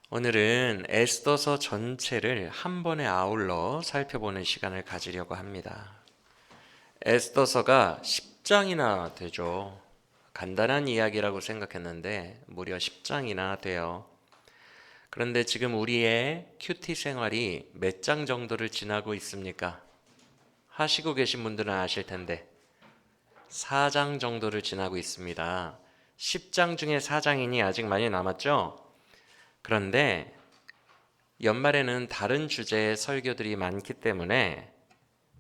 오늘은 에스더서 전체를 한 번에 아울러 살펴보는 시간을 가지려고 합니다. 에스더서가 10장이나 되죠. 간단한 이야기라고 생각했는데 무려 10장이나 돼요. 그런데 지금 우리의 큐티 생활이 몇 장 정도를 지나고 있습니까? 하시고 계신 분들은 아실 텐데 4장 정도를 지나고 있습니다. 10장 중에 4장이니 아직 많이 남았죠? 그런데 연말에는 다른 주제의 설교들이 많기 때문에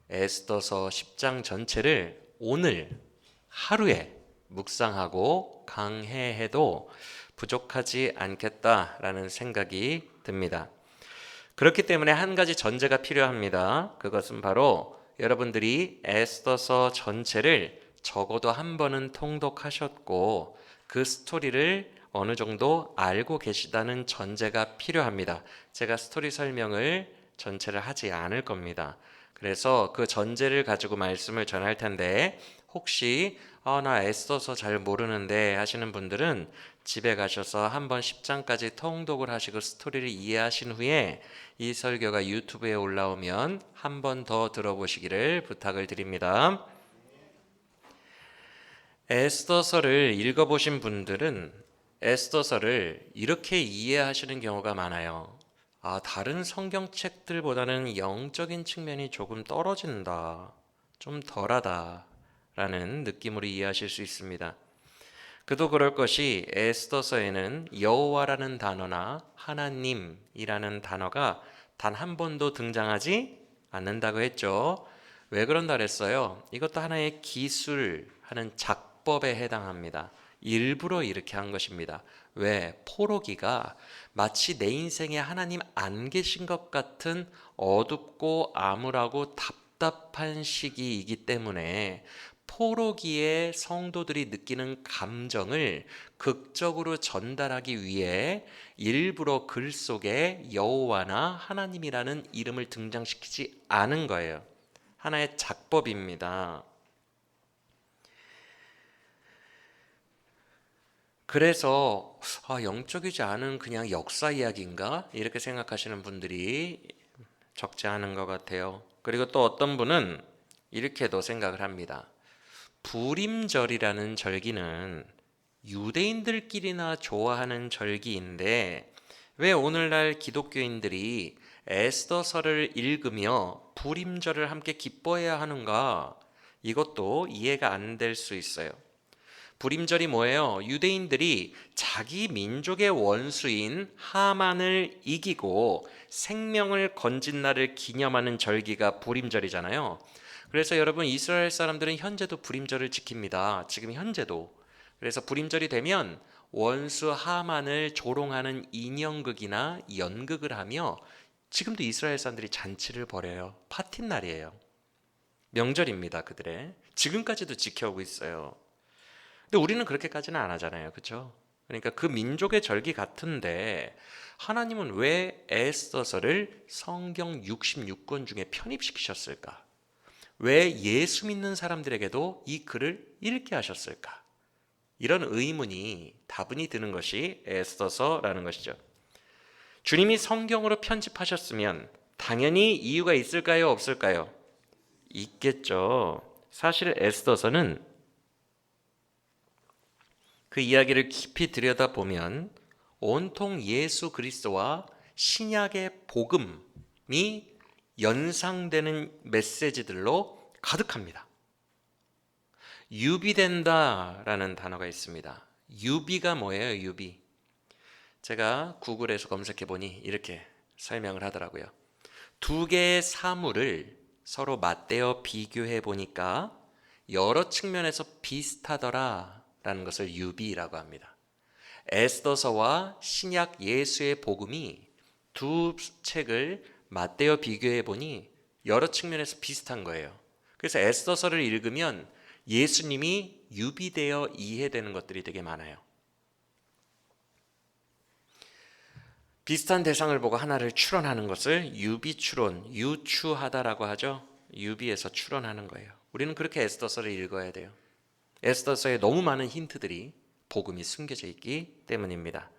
에스더서 10장 전체를 오늘 하루에 묵상하고 강해해도 부족하지 않겠다라는 생각이 듭니다. 그렇기 때문에 한 가지 전제가 필요합니다. 그것은 바로 여러분들이 에스더서 전체를 적어도 한 번은 통독하셨고 그 스토리를 어느 정도 알고 계시다는 전제가 필요합니다. 제가 스토리 설명을 전체를 하지 않을 겁니다. 그래서 그 전제를 가지고 말씀을 전할 텐데 혹시 나 에스더서 잘 모르는데 하시는 분들은 집에 가셔서 한번 10장까지 통독을 하시고 스토리를 이해하신 후에 이 설교가 유튜브에 올라오면 한 번 더 들어보시기를 부탁을 드립니다. 에스더서를 읽어보신 분들은 에스더서를 이렇게 이해하시는 경우가 많아요. 다른 성경책들보다는 영적인 측면이 조금 떨어진다, 좀 덜하다 라는 느낌으로 이해하실 수 있습니다. 그도 그럴 것이 에스더서에는 여호와라는 단어나 하나님이라는 단어가 단 한 번도 등장하지 않는다고 했죠. 왜 그런다 그랬어요? 이것도 하나의 기술하는 작법에 해당합니다. 일부러 이렇게 한 것입니다. 왜? 포로기가 마치 내 인생에 하나님 안 계신 것 같은 어둡고 암울하고 답답한 시기이기 때문에 포로기에 성도들이 느끼는 감정을 극적으로 전달하기 위해 일부러 글 속에 여호와나 하나님이라는 이름을 등장시키지 않은 거예요. 하나의 작법입니다. 그래서 영적이지 않은 그냥 역사 이야기인가? 이렇게 생각하시는 분들이 적지 않은 것 같아요. 그리고 또 어떤 분은 이렇게도 생각을 합니다. 부림절이라는 절기는 유대인들끼리나 좋아하는 절기인데 왜 오늘날 기독교인들이 에스더서를 읽으며 부림절을 함께 기뻐해야 하는가? 이것도 이해가 안 될 수 있어요. 부림절이 뭐예요? 유대인들이 자기 민족의 원수인 하만을 이기고 생명을 건진 날을 기념하는 절기가 부림절이잖아요. 그래서 여러분 이스라엘 사람들은 현재도 부림절을 지킵니다. 지금 현재도. 그래서 부림절이 되면 원수 하만을 조롱하는 인형극이나 연극을 하며 지금도 이스라엘 사람들이 잔치를 벌여요. 파티 날이에요. 명절입니다, 그들의. 지금까지도 지켜오고 있어요. 근데 우리는 그렇게까지는 안 하잖아요. 그렇죠? 그러니까 그 민족의 절기 같은데 하나님은 왜 에스더서를 성경 66권 중에 편입시키셨을까? 왜 예수 믿는 사람들에게도 이 글을 읽게 하셨을까? 이런 의문이 다분히 드는 것이 에스더서라는 것이죠. 주님이 성경으로 편집하셨으면 당연히 이유가 있을까요? 없을까요? 있겠죠. 사실 에스더서는 그 이야기를 깊이 들여다보면 온통 예수 그리스도와 신약의 복음이 연상되는 메시지들로 가득합니다. 유비된다라는 단어가 있습니다. 유비가 뭐예요? 유비. 제가 구글에서 검색해 보니 이렇게 설명을 하더라고요. 두 개의 사물을 서로 맞대어 비교해 보니까 여러 측면에서 비슷하더라 라는 것을 유비라고 합니다. 에스더서와 신약 예수의 복음이 두 책을 맞대어 비교해 보니 여러 측면에서 비슷한 거예요. 그래서 에스더서를 읽으면 예수님이 유비되어 이해되는 것들이 되게 많아요. 비슷한 대상을 보고 하나를 추론하는 것을 유비추론, 유추하다라고 하죠. 유비에서 추론하는 거예요. 우리는 그렇게 에스더서를 읽어야 돼요. 에스더서에 너무 많은 힌트들이 복음이 숨겨져 있기 때문입니다.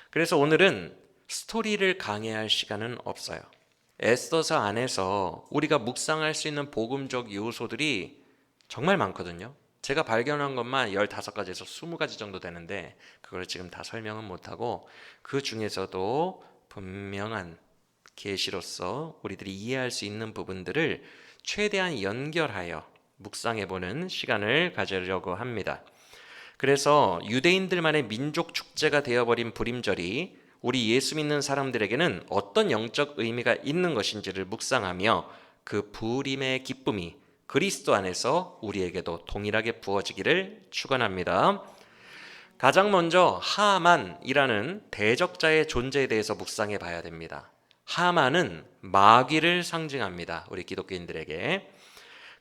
그래서 오늘은 스토리를 강해할 시간은 없어요. 에스더서 안에서 우리가 묵상할 수 있는 복음적 요소들이 정말 많거든요. 제가 발견한 것만 15가지에서 20가지 정도 되는데 그걸 지금 다 설명은 못하고, 그 중에서도 분명한 계시로서 우리들이 이해할 수 있는 부분들을 최대한 연결하여 묵상해보는 시간을 가지려고 합니다. 그래서 유대인들만의 민족 축제가 되어버린 불임절이 우리 예수 믿는 사람들에게는 어떤 영적 의미가 있는 것인지를 묵상하며 그 부림의 기쁨이 그리스도 안에서 우리에게도 동일하게 부어지기를 축원합니다. 가장 먼저 하만이라는 대적자의 존재에 대해서 묵상해 봐야 됩니다. 하만은 마귀를 상징합니다. 우리 기독교인들에게.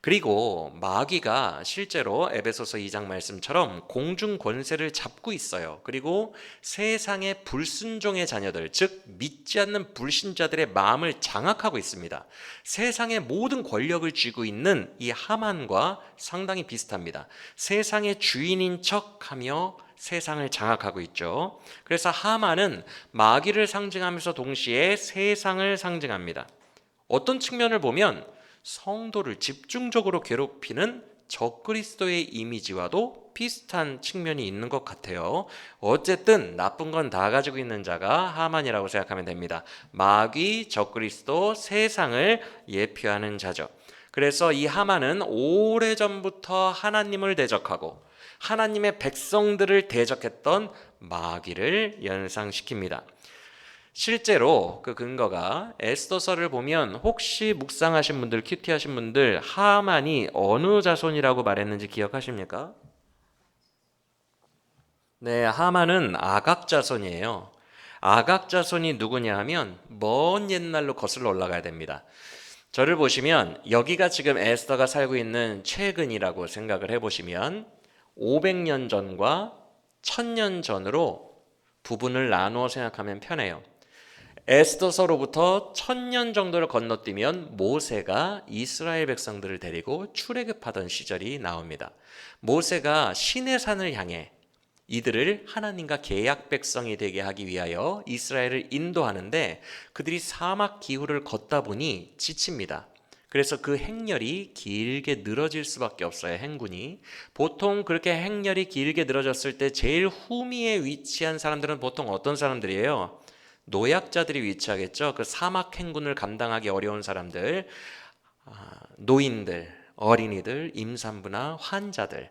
그리고 마귀가 실제로 에베소서 2장 말씀처럼 공중 권세를 잡고 있어요. 그리고 세상의 불순종의 자녀들, 즉 믿지 않는 불신자들의 마음을 장악하고 있습니다. 세상의 모든 권력을 쥐고 있는 이 하만과 상당히 비슷합니다. 세상의 주인인 척하며 세상을 장악하고 있죠. 그래서 하만은 마귀를 상징하면서 동시에 세상을 상징합니다. 어떤 측면을 보면 성도를 집중적으로 괴롭히는 적그리스도의 이미지와도 비슷한 측면이 있는 것 같아요. 어쨌든 나쁜 건 다 가지고 있는 자가 하만이라고 생각하면 됩니다. 마귀, 적그리스도, 세상을 예표하는 자죠. 그래서 이 하만은 오래전부터 하나님을 대적하고 하나님의 백성들을 대적했던 마귀를 연상시킵니다. 실제로 그 근거가 에스더서를 보면, 혹시 묵상하신 분들, 큐티하신 분들, 하만이 어느 자손이라고 말했는지 기억하십니까? 네, 하만은 아각 자손이에요. 아각 자손이 누구냐 하면 먼 옛날로 거슬러 올라가야 됩니다. 저를 보시면 여기가 지금 에스더가 살고 있는 최근이라고 생각을 해보시면 500년 전과 1000년 전으로 부분을 나누어 생각하면 편해요. 에스더서로부터 1000년 정도를 건너뛰면 모세가 이스라엘 백성들을 데리고 출애굽하던 시절이 나옵니다. 모세가 시내산을 향해 이들을 하나님과 계약 백성이 되게 하기 위하여 이스라엘을 인도하는데, 그들이 사막 기후를 걷다 보니 지칩니다. 그래서 그 행렬이 길게 늘어질 수밖에 없어요. 행군이 보통 그렇게 행렬이 길게 늘어졌을 때 제일 후미에 위치한 사람들은 보통 어떤 사람들이에요? 노약자들이 위치하겠죠. 그 사막 행군을 감당하기 어려운 사람들, 노인들, 어린이들, 임산부나 환자들,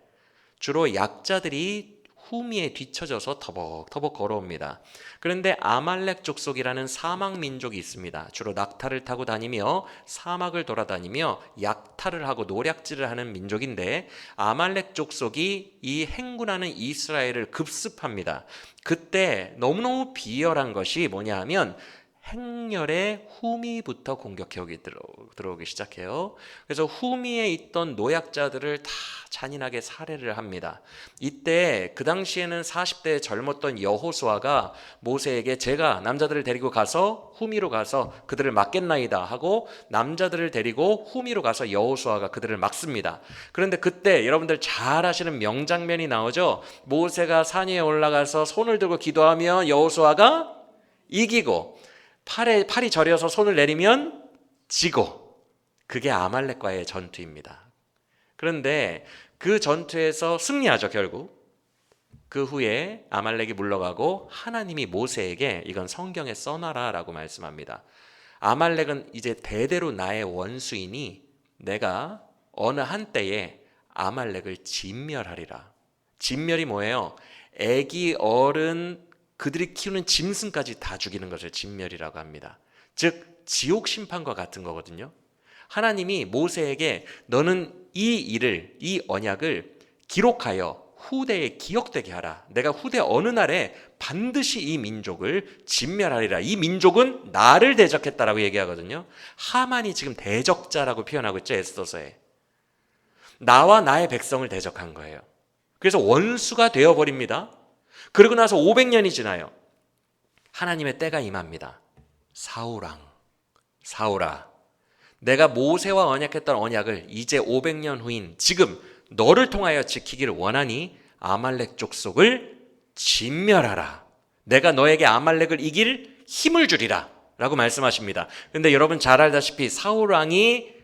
주로 약자들이 후미에 뒤처져서 터벅터벅 걸어옵니다. 그런데 아말렉 족속이라는 사막 민족이 있습니다. 주로 낙타를 타고 다니며 사막을 돌아다니며 약탈을 하고 노략질을 하는 민족인데, 아말렉 족속이 이 행군하는 이스라엘을 급습합니다. 그때 너무너무 비열한 것이 뭐냐 하면 행렬의 후미부터 공격해 들어오기 시작해요. 그래서 후미에 있던 노약자들을 다 잔인하게 살해를 합니다. 이때 그 당시에는 40대에 젊었던 여호수아가 모세에게 제가 남자들을 데리고 가서 후미로 가서 그들을 막겠나이다 하고 남자들을 데리고 후미로 가서 여호수아가 그들을 막습니다. 그런데 그때 여러분들 잘 아시는 명장면이 나오죠. 모세가 산 위에 올라가서 손을 들고 기도하면 여호수아가 이기고, 팔이 저려서 손을 내리면 지고, 그게 아말렉과의 전투입니다. 그런데 그 전투에서 승리하죠. 결국 그 후에 아말렉이 물러가고 하나님이 모세에게 이건 성경에 써놔라 라고 말씀합니다. 아말렉은 이제 대대로 나의 원수이니 내가 어느 한때에 아말렉을 진멸하리라. 진멸이 뭐예요? 애기, 어른, 그들이 키우는 짐승까지 다 죽이는 것을 진멸이라고 합니다. 즉 지옥 심판과 같은 거거든요. 하나님이 모세에게 너는 이 일을, 이 언약을 기록하여 후대에 기억되게 하라. 내가 후대 어느 날에 반드시 이 민족을 진멸하리라. 이 민족은 나를 대적했다라고 얘기하거든요. 하만이 지금 대적자라고 표현하고 있죠. 에스더서에. 나와 나의 백성을 대적한 거예요. 그래서 원수가 되어버립니다. 그러고 나서 500년이 지나요. 하나님의 때가 임합니다. 사울아, 내가 모세와 언약했던 언약을 이제 500년 후인 지금 너를 통하여 지키기를 원하니 아말렉 족속을 진멸하라. 내가 너에게 아말렉을 이길 힘을 주리라 라고 말씀하십니다. 근데 여러분 잘 알다시피 사울 왕이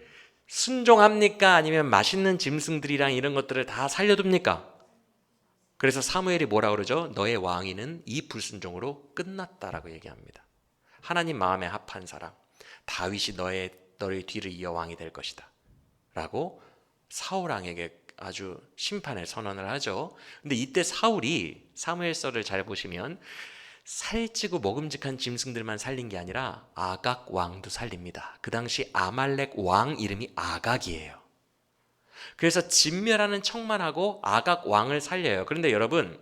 순종합니까? 아니면 맛있는 짐승들이랑 이런 것들을 다 살려둡니까? 그래서 사무엘이 뭐라 그러죠? 너의 왕위는 이 불순종으로 끝났다라고 얘기합니다. 하나님 마음에 합한 사람, 다윗이 너의 뒤를 이어 왕이 될 것이다 라고 사울 왕에게 아주 심판의 선언을 하죠. 근데 이때 사울이 사무엘서를 잘 보시면 살찌고 먹음직한 짐승들만 살린 게 아니라 아각 왕도 살립니다. 그 당시 아말렉 왕 이름이 아각이에요. 그래서 진멸하는 척만 하고 아각 왕을 살려요. 그런데 여러분,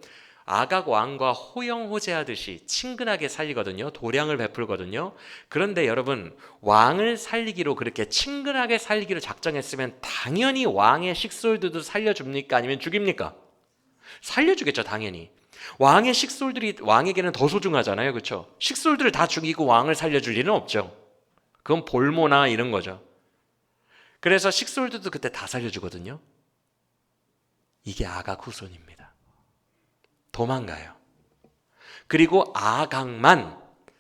아각 왕과 호영호재하듯이 친근하게 살리거든요. 도량을 베풀거든요. 그런데 여러분, 왕을 살리기로 그렇게 친근하게 살리기로 작정했으면 당연히 왕의 식솔들도 살려줍니까? 아니면 죽입니까? 살려주겠죠, 당연히. 왕의 식솔들이 왕에게는 더 소중하잖아요. 그렇죠? 식솔들을 다 죽이고 왕을 살려줄 일은 없죠. 그건 볼모나 이런 거죠. 그래서 식솔들도 그때 다 살려주거든요. 이게 아각 후손입니다. 도망가요. 그리고 아각만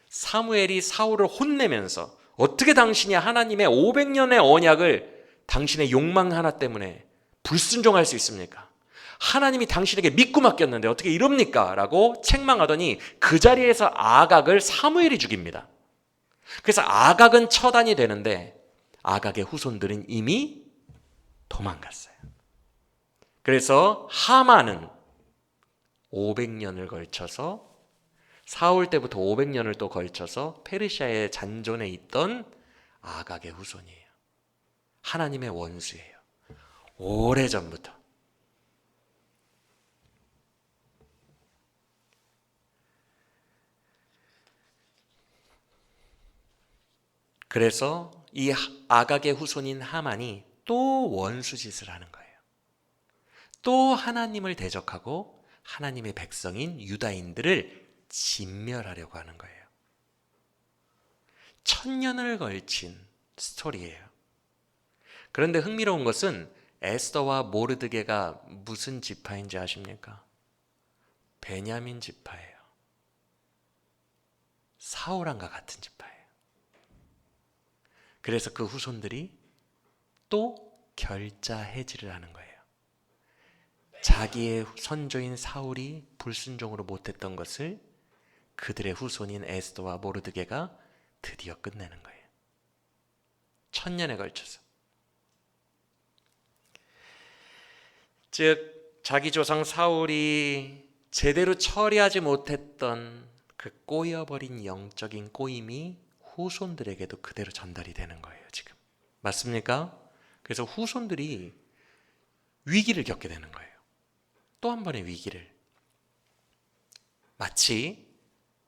사무엘이 사울을 혼내면서 어떻게 당신이 하나님의 500년의 언약을 당신의 욕망 하나 때문에 불순종할 수 있습니까? 하나님이 당신에게 믿고 맡겼는데 어떻게 이럽니까? 라고 책망하더니 그 자리에서 아각을 사무엘이 죽입니다. 그래서 아각은 처단이 되는데 아각의 후손들은 이미 도망갔어요. 그래서 하만은 500년을 걸쳐서 사울 때부터 500년을 또 걸쳐서 페르시아의 잔존에 있던 아각의 후손이에요. 하나님의 원수예요. 오래전부터. 그래서 이 아각의 후손인 하만이 또 원수짓을 하는 거예요. 또 하나님을 대적하고 하나님의 백성인 유다인들을 진멸하려고 하는 거예요. 1000년을 걸친 스토리예요. 그런데 흥미로운 것은 에스더와 모르드게가 무슨 지파인지 아십니까? 베냐민 지파예요. 사울왕과 같은 지파예요. 그래서 그 후손들이 또 결자해지를 하는 거예요. 자기의 선조인 사울이 불순종으로 못했던 것을 그들의 후손인 에스더와 모르드게가 드디어 끝내는 거예요. 1000년에 걸쳐서. 즉 자기 조상 사울이 제대로 처리하지 못했던 그 꼬여버린 영적인 꼬임이 후손들에게도 그대로 전달이 되는 거예요. 지금 맞습니까? 그래서 후손들이 위기를 겪게 되는 거예요. 또 한 번의 위기를. 마치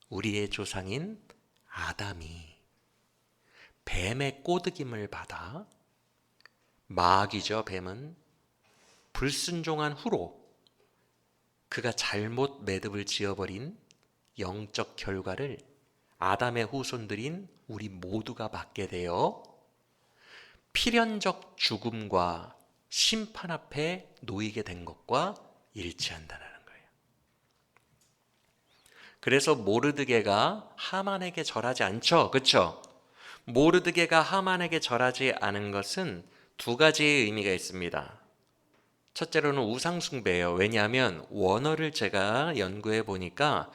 우리의 조상인 아담이 뱀의 꼬드김을 받아, 마귀죠, 뱀은 불순종한 후로 그가 잘못 매듭을 지어버린 영적 결과를 아담의 후손들인 우리 모두가 받게 되어 필연적 죽음과 심판 앞에 놓이게 된 것과 일치한다는 거예요. 그래서 모르드게가 하만에게 절하지 않죠. 그렇죠? 모르드게가 하만에게 절하지 않은 것은 두 가지의 의미가 있습니다. 첫째로는 우상숭배예요. 왜냐하면 원어를 제가 연구해 보니까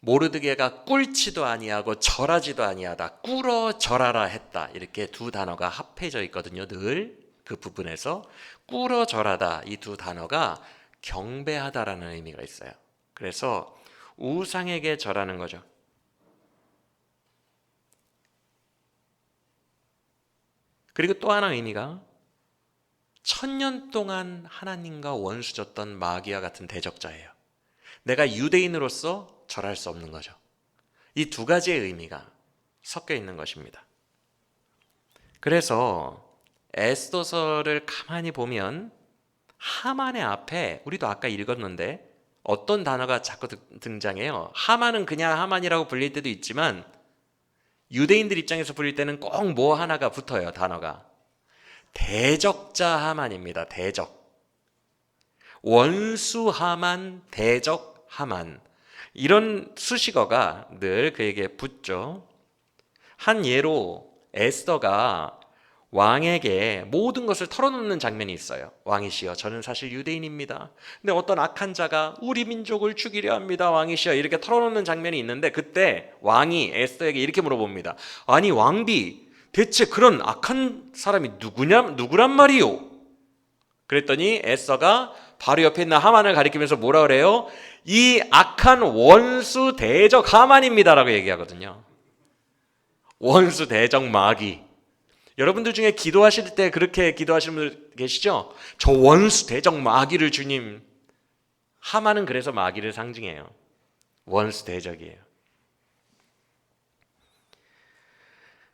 모르드게가 꿇지도 아니하고 절하지도 아니하다, 꿇어 절하라 했다, 이렇게 두 단어가 합해져 있거든요. 늘 그 부분에서 꿇어 절하다, 이 두 단어가 경배하다라는 의미가 있어요. 그래서 우상에게 절하는 거죠. 그리고 또 하나 의미가 1000년 동안 하나님과 원수졌던 마귀와 같은 대적자예요. 내가 유대인으로서 절할 수 없는 거죠. 이 두 가지의 의미가 섞여 있는 것입니다. 그래서 에스더서를 가만히 보면 하만의 앞에, 우리도 아까 읽었는데 어떤 단어가 자꾸 등장해요. 하만은 그냥 하만이라고 불릴 때도 있지만 유대인들 입장에서 불릴 때는 꼭 뭐 하나가 붙어요. 단어가 대적자 하만입니다. 대적. 원수 하만, 대적 하만. 이런 수식어가 늘 그에게 붙죠. 한 예로 에스더가 왕에게 모든 것을 털어놓는 장면이 있어요. 왕이시여, 저는 사실 유대인입니다. 근데 어떤 악한 자가 우리 민족을 죽이려 합니다. 왕이시여, 이렇게 털어놓는 장면이 있는데 그때 왕이 에스더에게 이렇게 물어봅니다. 아니 왕비, 대체 그런 악한 사람이 누구란 말이요? 그랬더니 에스더가 바로 옆에 있는 하만을 가리키면서 뭐라 그래요? 이 악한 원수 대적 하만입니다라고 얘기하거든요. 원수 대적 마귀. 여러분들 중에 기도하실 때 그렇게 기도하시는 분들 계시죠? 저 원수 대적 마귀를 주님. 하만은 그래서 마귀를 상징해요. 원수 대적이에요.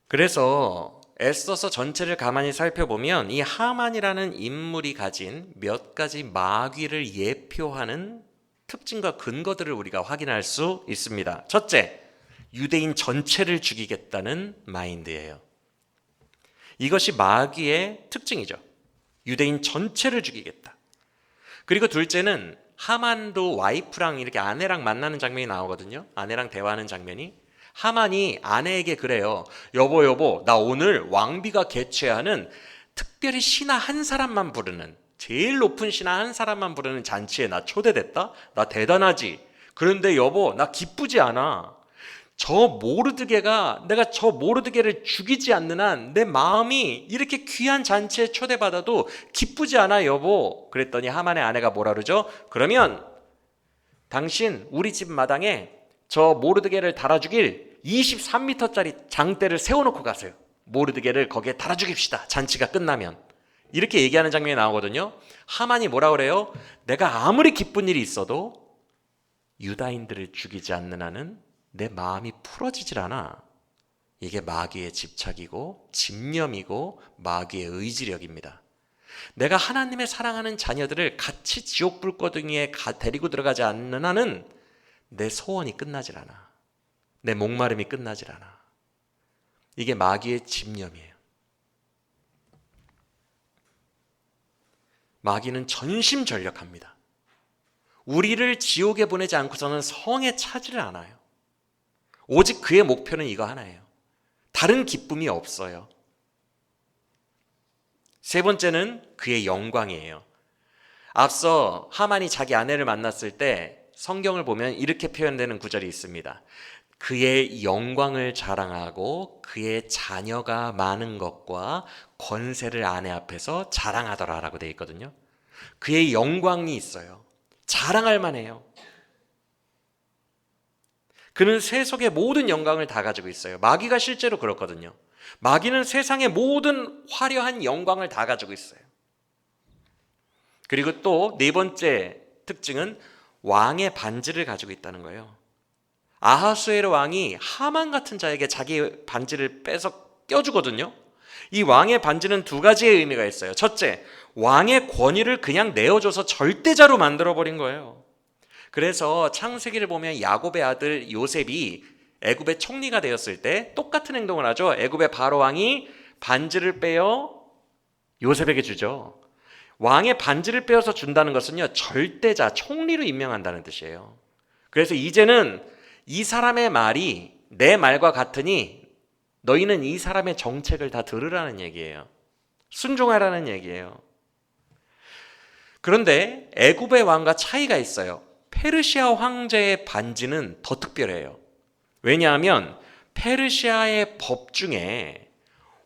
그래서 에스더서 전체를 가만히 살펴보면 이 하만이라는 인물이 가진 몇 가지 마귀를 예표하는 특징과 근거들을 우리가 확인할 수 있습니다. 첫째, 유대인 전체를 죽이겠다는 마인드예요. 이것이 마귀의 특징이죠. 유대인 전체를 죽이겠다. 그리고 둘째는 하만도 와이프랑 이렇게 아내랑 만나는 장면이 나오거든요. 아내랑 대화하는 장면이. 하만이 아내에게 그래요. 여보, 나 오늘 왕비가 개최하는 특별히 신하 한 사람만 부르는, 제일 높은 신하 한 사람만 부르는 잔치에 나 초대됐다? 나 대단하지? 그런데 여보, 나 기쁘지 않아. 내가 저 모르드게를 죽이지 않는 한 내 마음이 이렇게 귀한 잔치에 초대받아도 기쁘지 않아 여보. 그랬더니 하만의 아내가 뭐라 그러죠? 그러면 당신 우리 집 마당에 저 모르드게를 달아 죽일 23m짜리 장대를 세워놓고 가세요. 모르드게를 거기에 달아 죽입시다. 잔치가 끝나면. 이렇게 얘기하는 장면이 나오거든요. 하만이 뭐라 그래요? 내가 아무리 기쁜 일이 있어도 유다인들을 죽이지 않는 한은 내 마음이 풀어지질 않아. 이게 마귀의 집착이고 집념이고 마귀의 의지력입니다. 내가 하나님의 사랑하는 자녀들을 같이 지옥 불거둥이에 데리고 들어가지 않는 한은 내 소원이 끝나질 않아. 내 목마름이 끝나질 않아. 이게 마귀의 집념이에요. 마귀는 전심전력합니다. 우리를 지옥에 보내지 않고서는 성에 차지를 않아요. 오직 그의 목표는 이거 하나예요. 다른 기쁨이 없어요. 세 번째는 그의 영광이에요. 앞서 하만이 자기 아내를 만났을 때 성경을 보면 이렇게 표현되는 구절이 있습니다. 그의 영광을 자랑하고 그의 자녀가 많은 것과 권세를 아내 앞에서 자랑하더라라고 되어 있거든요. 그의 영광이 있어요. 자랑할 만해요. 그는 세속의 모든 영광을 다 가지고 있어요. 마귀가 실제로 그렇거든요. 마귀는 세상의 모든 화려한 영광을 다 가지고 있어요. 그리고 또 네 번째 특징은 왕의 반지를 가지고 있다는 거예요. 아하수에로 왕이 하만 같은 자에게 자기 반지를 빼서 껴주거든요. 이 왕의 반지는 두 가지의 의미가 있어요. 첫째, 왕의 권위를 그냥 내어줘서 절대자로 만들어버린 거예요. 그래서 창세기를 보면 야곱의 아들 요셉이 애굽의 총리가 되었을 때 똑같은 행동을 하죠. 애굽의 바로 왕이 반지를 빼어 요셉에게 주죠. 왕의 반지를 빼어서 준다는 것은요, 절대자, 총리로 임명한다는 뜻이에요. 그래서 이제는 이 사람의 말이 내 말과 같으니 너희는 이 사람의 정책을 다 들으라는 얘기예요. 순종하라는 얘기예요. 그런데 애굽의 왕과 차이가 있어요. 페르시아 황제의 반지는 더 특별해요. 왜냐하면 페르시아의 법 중에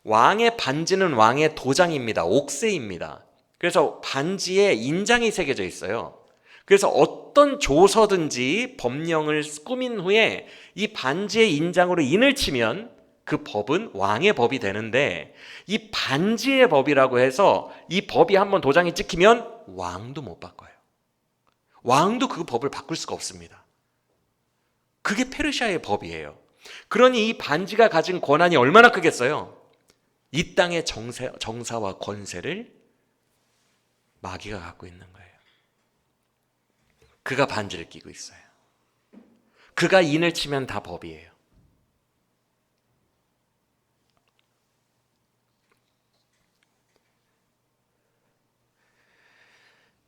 왕의 반지는 왕의 도장입니다. 옥새입니다. 그래서 반지에 인장이 새겨져 있어요. 그래서 어떤 조서든지 법령을 꾸민 후에 이 반지의 인장으로 인을 치면 그 법은 왕의 법이 되는데, 이 반지의 법이라고 해서 이 법이 한번 도장이 찍히면 왕도 못 바꿔요. 왕도 그 법을 바꿀 수가 없습니다. 그게 페르시아의 법이에요. 그러니 이 반지가 가진 권한이 얼마나 크겠어요? 이 땅의 정사와 권세를 마귀가 갖고 있는 거예요. 그가 반지를 끼고 있어요. 그가 인을 치면 다 법이에요.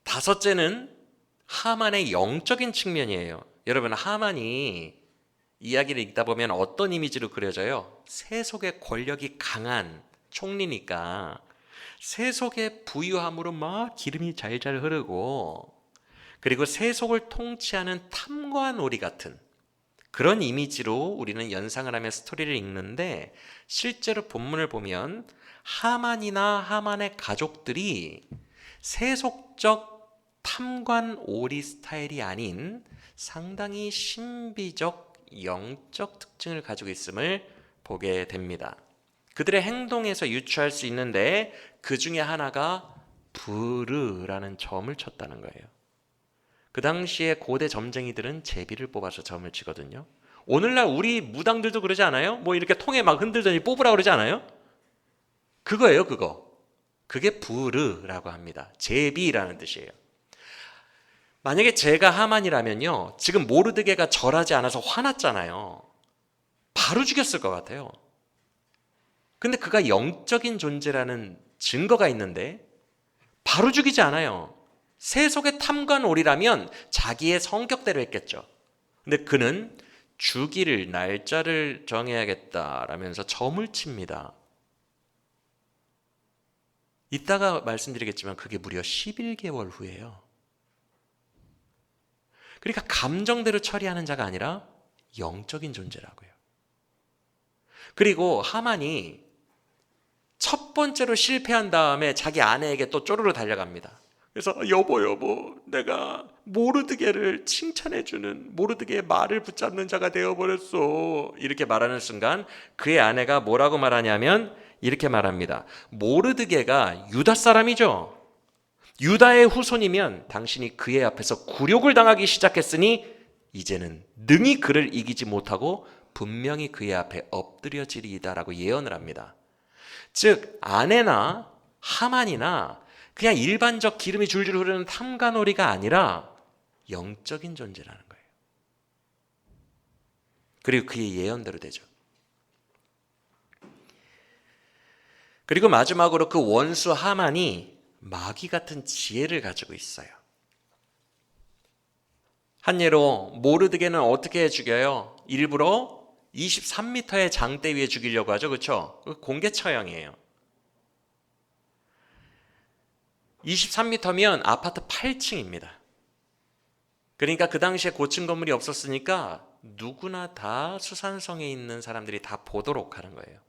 다섯째는 하만의 영적인 측면이에요. 여러분, 하만이 이야기를 읽다 보면 어떤 이미지로 그려져요? 세속의 권력이 강한 총리니까 세속의 부유함으로 막 기름이 잘잘 흐르고, 그리고 세속을 통치하는 탐관오리 같은 그런 이미지로 우리는 연상을 하며 스토리를 읽는데, 실제로 본문을 보면 하만이나 하만의 가족들이 세속적 탐관오리 스타일이 아닌 상당히 신비적 영적 특징을 가지고 있음을 보게 됩니다. 그들의 행동에서 유추할 수 있는데 그 중에 하나가 부르라는 점을 쳤다는 거예요. 그 당시에 고대 점쟁이들은 제비를 뽑아서 점을 치거든요. 오늘날 우리 무당들도 그러지 않아요? 뭐 이렇게 통에 막 흔들더니 뽑으라고 그러지 않아요? 그거예요, 그거. 그게 부르라고 합니다. 제비라는 뜻이에요. 만약에 제가 하만이라면요, 지금 모르드게가 절하지 않아서 화났잖아요. 바로 죽였을 것 같아요. 근데 그가 영적인 존재라는 증거가 있는데 바로 죽이지 않아요. 세속의 탐관오리라면 자기의 성격대로 했겠죠. 근데 그는 죽일 날짜를 정해야겠다라면서 점을 칩니다. 이따가 말씀드리겠지만 그게 무려 11개월 후예요. 그러니까 감정대로 처리하는 자가 아니라 영적인 존재라고요. 그리고 하만이 첫 번째로 실패한 다음에 자기 아내에게 또 쪼르르 달려갑니다. 그래서 여보, 내가 모르드게를 칭찬해주는, 모르드게의 말을 붙잡는 자가 되어버렸어. 이렇게 말하는 순간 그의 아내가 뭐라고 말하냐면 이렇게 말합니다. 모르드게가 유다 사람이죠. 유다의 후손이면 당신이 그의 앞에서 굴욕을 당하기 시작했으니 이제는 능히 그를 이기지 못하고 분명히 그의 앞에 엎드려지리이다라고 예언을 합니다. 즉 아내나 하만이나 그냥 일반적 기름이 줄줄 흐르는 탐관오리가 아니라 영적인 존재라는 거예요. 그리고 그의 예언대로 되죠. 그리고 마지막으로 그 원수 하만이 마귀 같은 지혜를 가지고 있어요. 한 예로 모르드게는 어떻게 죽여요? 일부러 23m의 장대 위에 죽이려고 하죠. 그렇죠? 공개 처형이에요. 23m면 아파트 8층입니다. 그러니까 그 당시에 고층 건물이 없었으니까 누구나 다 수산성에 있는 사람들이 다 보도록 하는 거예요.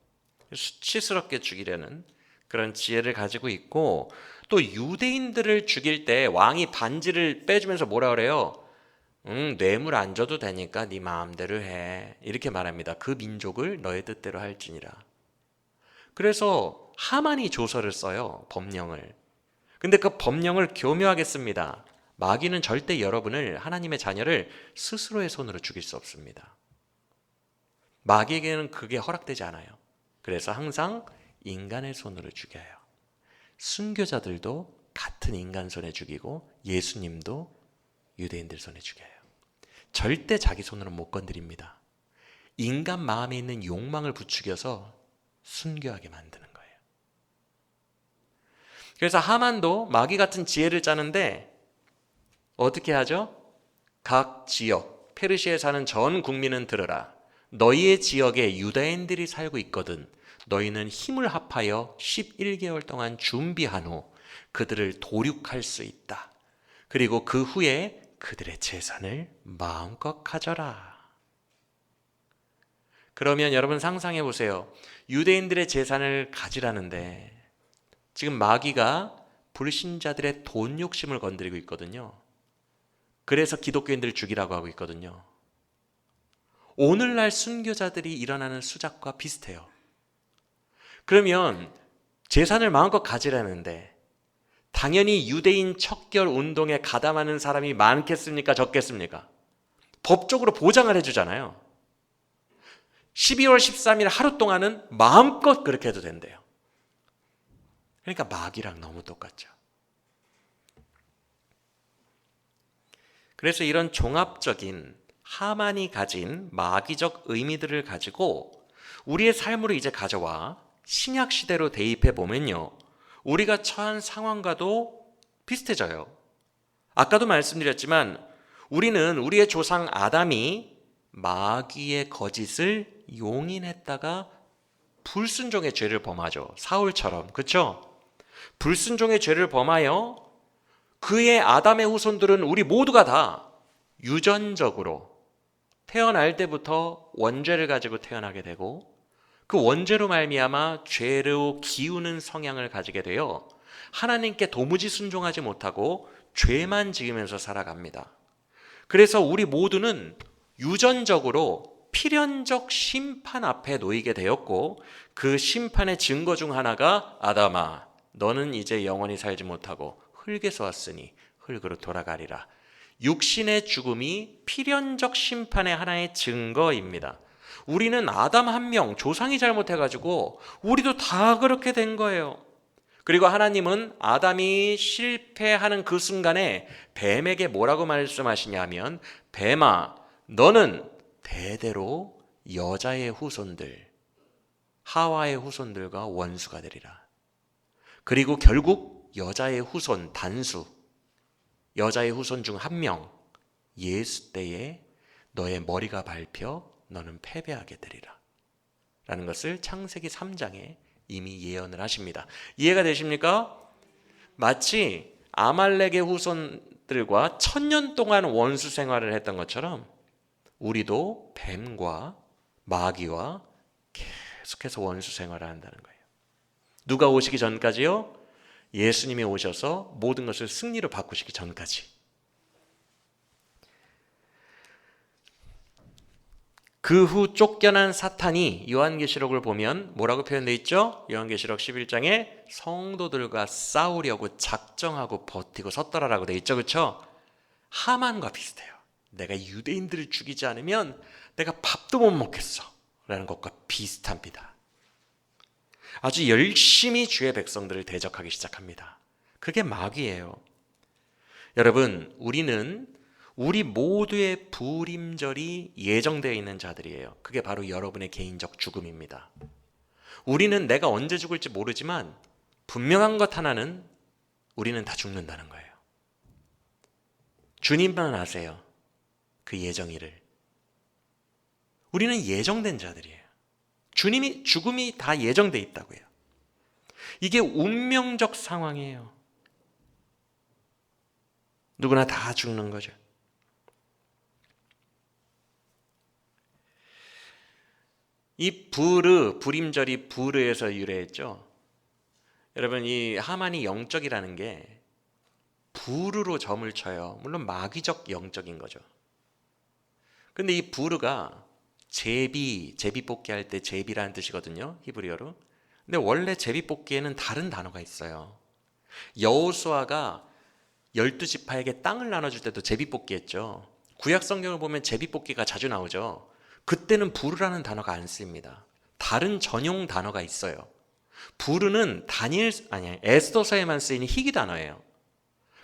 수치스럽게 죽이려는 그런 지혜를 가지고 있고, 또 유대인들을 죽일 때 왕이 반지를 빼주면서 뭐라 그래요? 뇌물 안 줘도 되니까 네 마음대로 해. 이렇게 말합니다. 그 민족을 너의 뜻대로 할지니라. 그래서 하만이 조서를 써요. 법령을. 근데 그 법령을 교묘하게 씁니다. 마귀는 절대 여러분을, 하나님의 자녀를 스스로의 손으로 죽일 수 없습니다. 마귀에게는 그게 허락되지 않아요. 그래서 항상 인간의 손으로 죽여요. 순교자들도 같은 인간 손에 죽이고 예수님도 유대인들 손에 죽여요. 절대 자기 손으로 못 건드립니다. 인간 마음에 있는 욕망을 부추겨서 순교하게 만드는 거예요. 그래서 하만도 마귀 같은 지혜를 짜는데 어떻게 하죠? 각 지역, 페르시아에 사는 전 국민은 들으라. 너희의 지역에 유다인들이 살고 있거든. 너희는 힘을 합하여 11개월 동안 준비한 후 그들을 도륙할 수 있다. 그리고 그 후에 그들의 재산을 마음껏 가져라. 그러면 여러분 상상해 보세요. 유대인들의 재산을 가지라는데 지금 마귀가 불신자들의 돈 욕심을 건드리고 있거든요. 그래서 기독교인들을 죽이라고 하고 있거든요. 오늘날 순교자들이 일어나는 수작과 비슷해요. 그러면 재산을 마음껏 가지라는데 당연히 유대인 척결 운동에 가담하는 사람이 많겠습니까? 적겠습니까? 법적으로 보장을 해주잖아요. 12월 13일 하루 동안은 마음껏 그렇게 해도 된대요. 그러니까 마귀랑 너무 똑같죠. 그래서 이런 종합적인 하만이 가진 마귀적 의미들을 가지고 우리의 삶으로 이제 가져와 신약 시대로 대입해 보면요, 우리가 처한 상황과도 비슷해져요. 아까도 말씀드렸지만 우리는 우리의 조상 아담이 마귀의 거짓을 용인했다가 불순종의 죄를 범하죠. 사울처럼. 그렇죠? 불순종의 죄를 범하여 그의 아담의 후손들은 우리 모두가 다 유전적으로 태어날 때부터 원죄를 가지고 태어나게 되고 그 원죄로 말미암아 죄로 기우는 성향을 가지게 되어 하나님께 도무지 순종하지 못하고 죄만 지으면서 살아갑니다. 그래서 우리 모두는 유전적으로 필연적 심판 앞에 놓이게 되었고 그 심판의 증거 중 하나가 아담아 너는 이제 영원히 살지 못하고 흙에서 왔으니 흙으로 돌아가리라. 육신의 죽음이 필연적 심판의 하나의 증거입니다. 우리는 아담 한 명 조상이 잘못해가지고 우리도 다 그렇게 된 거예요. 그리고 하나님은 아담이 실패하는 그 순간에 뱀에게 뭐라고 말씀하시냐면 뱀아 너는 대대로 여자의 후손들 하와의 후손들과 원수가 되리라. 그리고 결국 여자의 후손 단수 여자의 후손 중 한 명 예수 때에 너의 머리가 밟혀 너는 패배하게 되리라 라는 것을 창세기 3장에 이미 예언을 하십니다. 이해가 되십니까? 마치 아말렉의 후손들과 1000년 동안 원수 생활을 했던 것처럼 우리도 뱀과 마귀와 계속해서 원수 생활을 한다는 거예요. 누가 오시기 전까지요? 예수님이 오셔서 모든 것을 승리로 바꾸시기 전까지. 그 후 쫓겨난 사탄이 요한계시록을 보면 뭐라고 표현되어 있죠? 요한계시록 11장에 성도들과 싸우려고 작정하고 버티고 섰더라라고 되어 있죠. 그렇죠? 하만과 비슷해요. 내가 유대인들을 죽이지 않으면 내가 밥도 못 먹겠어 라는 것과 비슷합니다. 아주 열심히 주의 백성들을 대적하기 시작합니다. 그게 마귀예요. 여러분, 우리는 우리 모두의 불임절이 예정되어 있는 자들이에요. 그게 바로 여러분의 개인적 죽음입니다. 우리는 내가 언제 죽을지 모르지만 분명한 것 하나는 우리는 다 죽는다는 거예요. 주님만 아세요. 그 예정일을. 우리는 예정된 자들이에요. 주님이 죽음이 다 예정되어 있다고요. 이게 운명적 상황이에요. 누구나 다 죽는 거죠. 이 불임절이 부르에서 유래했죠. 여러분, 이 하만이 영적이라는 게 부르로 점을 쳐요. 물론 마귀적 영적인 거죠. 근데 이 부르가 제비 뽑기 할 때 제비라는 뜻이거든요. 히브리어로. 근데 원래 제비 뽑기에는 다른 단어가 있어요. 여호수아가 12지파에게 땅을 나눠줄 때도 제비 뽑기 했죠. 구약 성경을 보면 제비 뽑기가 자주 나오죠. 그때는 부르라는 단어가 안 씁니다. 다른 전용 단어가 있어요. 부르는 에스더서에만 쓰이는 희귀 단어예요.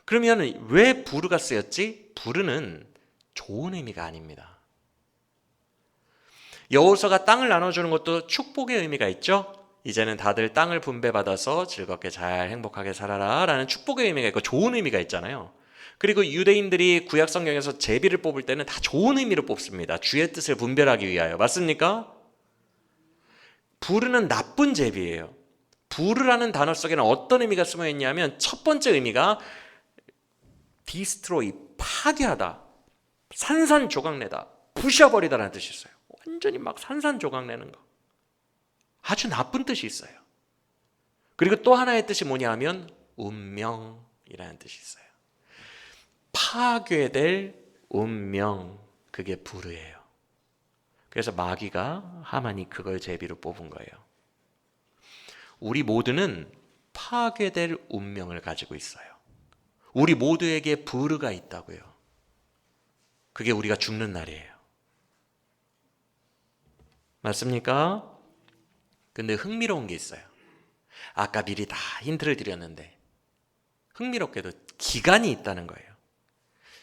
그러면 왜 부르가 쓰였지? 부르는 좋은 의미가 아닙니다. 여호수아가 땅을 나눠주는 것도 축복의 의미가 있죠. 이제는 다들 땅을 분배받아서 즐겁게 잘 행복하게 살아라 라는 축복의 의미가 있고 좋은 의미가 있잖아요. 그리고 유대인들이 구약 성경에서 제비를 뽑을 때는 다 좋은 의미로 뽑습니다. 주의 뜻을 분별하기 위하여. 맞습니까? 부르는 나쁜 제비예요. 부르라는 단어 속에는 어떤 의미가 숨어 있냐면 첫 번째 의미가 디스트로이, 파괴하다, 산산조각내다, 부셔버리다라는 뜻이 있어요. 완전히 막 산산조각내는 거. 아주 나쁜 뜻이 있어요. 그리고 또 하나의 뜻이 뭐냐 하면 운명이라는 뜻이 있어요. 파괴될 운명, 그게 부르예요. 그래서 마귀가 하만이 그걸 제비로 뽑은 거예요. 우리 모두는 파괴될 운명을 가지고 있어요. 우리 모두에게 부르가 있다고요. 그게 우리가 죽는 날이에요. 맞습니까? 근데 흥미로운 게 있어요. 아까 미리 다 힌트를 드렸는데 흥미롭게도 기간이 있다는 거예요.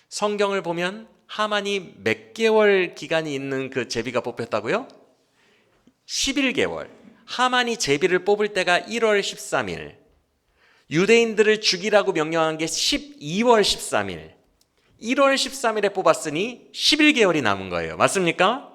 성경을 보면 하만이 몇 개월 기간이 있는 그 제비가 뽑혔다고요? 11개월. 하만이 제비를 뽑을 때가 1월 13일. 유대인들을 죽이라고 명령한 게 12월 13일. 1월 13일에 뽑았으니 11개월이 남은 거예요. 맞습니까?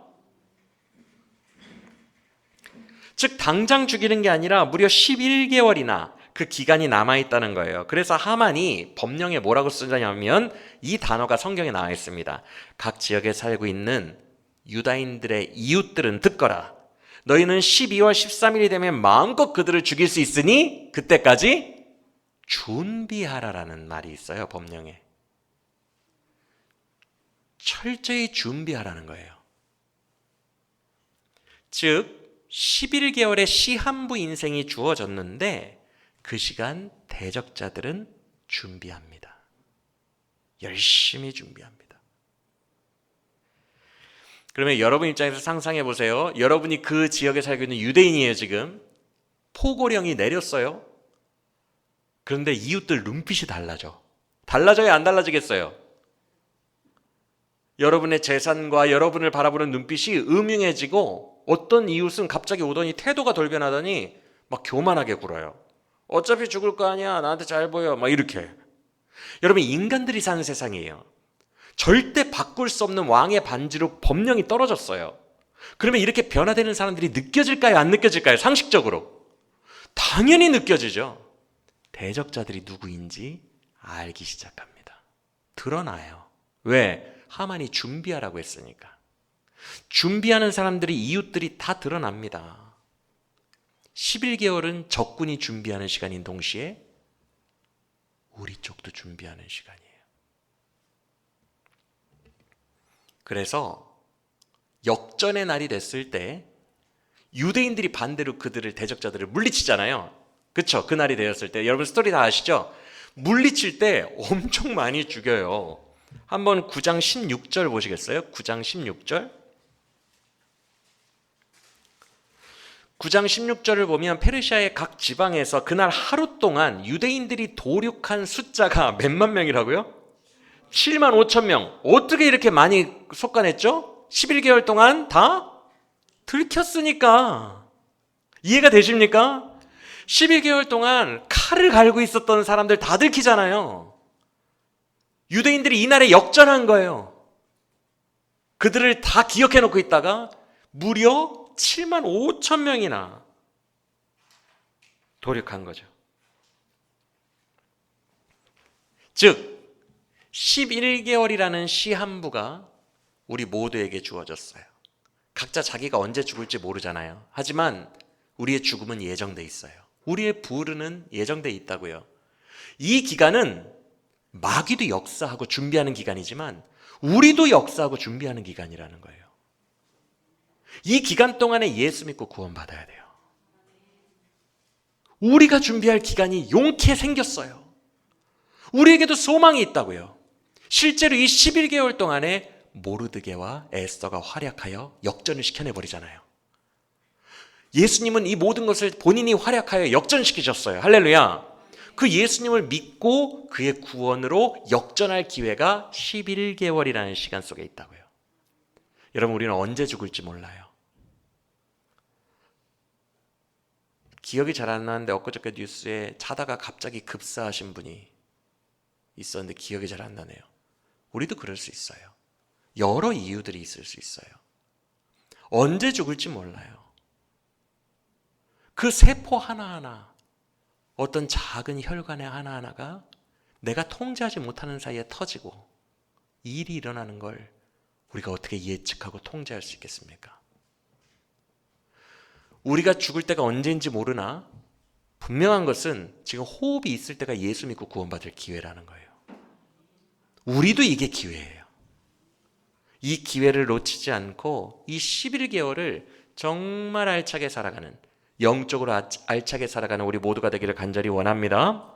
즉 당장 죽이는 게 아니라 무려 11개월이나 그 기간이 남아있다는 거예요. 그래서 하만이 법령에 뭐라고 쓰냐면 이 단어가 성경에 나와 있습니다. 각 지역에 살고 있는 유다인들의 이웃들은 듣거라. 너희는 12월 13일이 되면 마음껏 그들을 죽일 수 있으니 그때까지 준비하라라는 말이 있어요. 법령에. 철저히 준비하라는 거예요. 즉 11개월의 시한부 인생이 주어졌는데 그 시간 대적자들은 준비합니다. 열심히 준비합니다. 그러면 여러분 입장에서 상상해 보세요. 여러분이 그 지역에 살고 있는 유대인이에요. 지금 포고령이 내렸어요. 그런데 이웃들 눈빛이 달라져요? 안 달라지겠어요? 여러분의 재산과 여러분을 바라보는 눈빛이 음흉해지고 어떤 이웃은 갑자기 오더니 태도가 돌변하더니 막 교만하게 굴어요. 어차피 죽을 거 아니야. 나한테 잘 보여. 막 이렇게. 여러분 인간들이 사는 세상이에요. 절대 바꿀 수 없는 왕의 반지로 법령이 떨어졌어요. 그러면 이렇게 변화되는 사람들이 느껴질까요? 안 느껴질까요? 상식적으로. 당연히 느껴지죠. 대적자들이 누구인지 알기 시작합니다. 드러나요. 왜? 하만이 준비하라고 했으니까. 준비하는 사람들이 이웃들이 다 드러납니다. 11개월은 적군이 준비하는 시간인 동시에 우리 쪽도 준비하는 시간이에요. 그래서 역전의 날이 됐을 때 유대인들이 반대로 그들을 대적자들을 물리치잖아요. 그렇죠? 그 날이 되었을 때 여러분 스토리 다 아시죠? 물리칠 때 엄청 많이 죽여요. 한번 9장 16절 보시겠어요? 9장 16절. 9장 16절을 보면 페르시아의 각 지방에서 그날 하루 동안 유대인들이 도륙한 숫자가 몇만 명이라고요? 7만 5천 명. 어떻게 이렇게 많이 속간했죠? 11개월 동안 다 들켰으니까. 이해가 되십니까? 11개월 동안 칼을 갈고 있었던 사람들 다 들키잖아요. 유대인들이 이날에 역전한 거예요. 그들을 다 기억해 놓고 있다가 무려 7만 5천 명이나 도륙한 거죠. 즉 11개월이라는 시한부가 우리 모두에게 주어졌어요. 각자 자기가 언제 죽을지 모르잖아요. 하지만 우리의 죽음은 예정돼 있어요. 우리의 부르는 예정돼 있다고요. 이 기간은 마귀도 역사하고 준비하는 기간이지만 우리도 역사하고 준비하는 기간이라는 거예요. 이 기간 동안에 예수 믿고 구원받아야 돼요. 우리가 준비할 기간이 용케 생겼어요. 우리에게도 소망이 있다고요. 실제로 이 11개월 동안에 모르드게와 에스더가 활약하여 역전을 시켜내버리잖아요. 예수님은 이 모든 것을 본인이 활약하여 역전시키셨어요. 할렐루야. 그 예수님을 믿고 그의 구원으로 역전할 기회가 11개월이라는 시간 속에 있다고요. 여러분 우리는 언제 죽을지 몰라요. 기억이 잘 안 나는데 엊그저께 뉴스에 자다가 갑자기 급사하신 분이 있었는데 기억이 잘 안 나네요. 우리도 그럴 수 있어요. 여러 이유들이 있을 수 있어요. 언제 죽을지 몰라요. 그 세포 하나하나, 어떤 작은 혈관의 하나하나가 내가 통제하지 못하는 사이에 터지고 일이 일어나는 걸 우리가 어떻게 예측하고 통제할 수 있겠습니까? 우리가 죽을 때가 언제인지 모르나 분명한 것은 지금 호흡이 있을 때가 예수 믿고 구원받을 기회라는 거예요. 우리도 이게 기회예요. 이 기회를 놓치지 않고 이 11개월을 정말 알차게 살아가는, 영적으로 알차게 살아가는 우리 모두가 되기를 간절히 원합니다.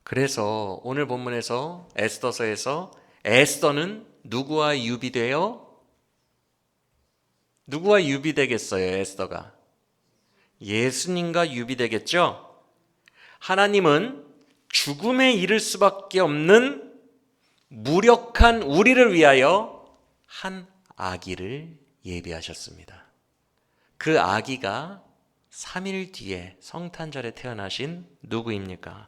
그래서 오늘 본문에서 에스더서에서 에스더는 누구와 유비되어? 누구와 유비되겠어요? 에스더가 예수님과 유비되겠죠? 하나님은 죽음에 이를 수밖에 없는 무력한 우리를 위하여 한 아기를 예비하셨습니다. 그 아기가 3일 뒤에 성탄절에 태어나신 누구입니까?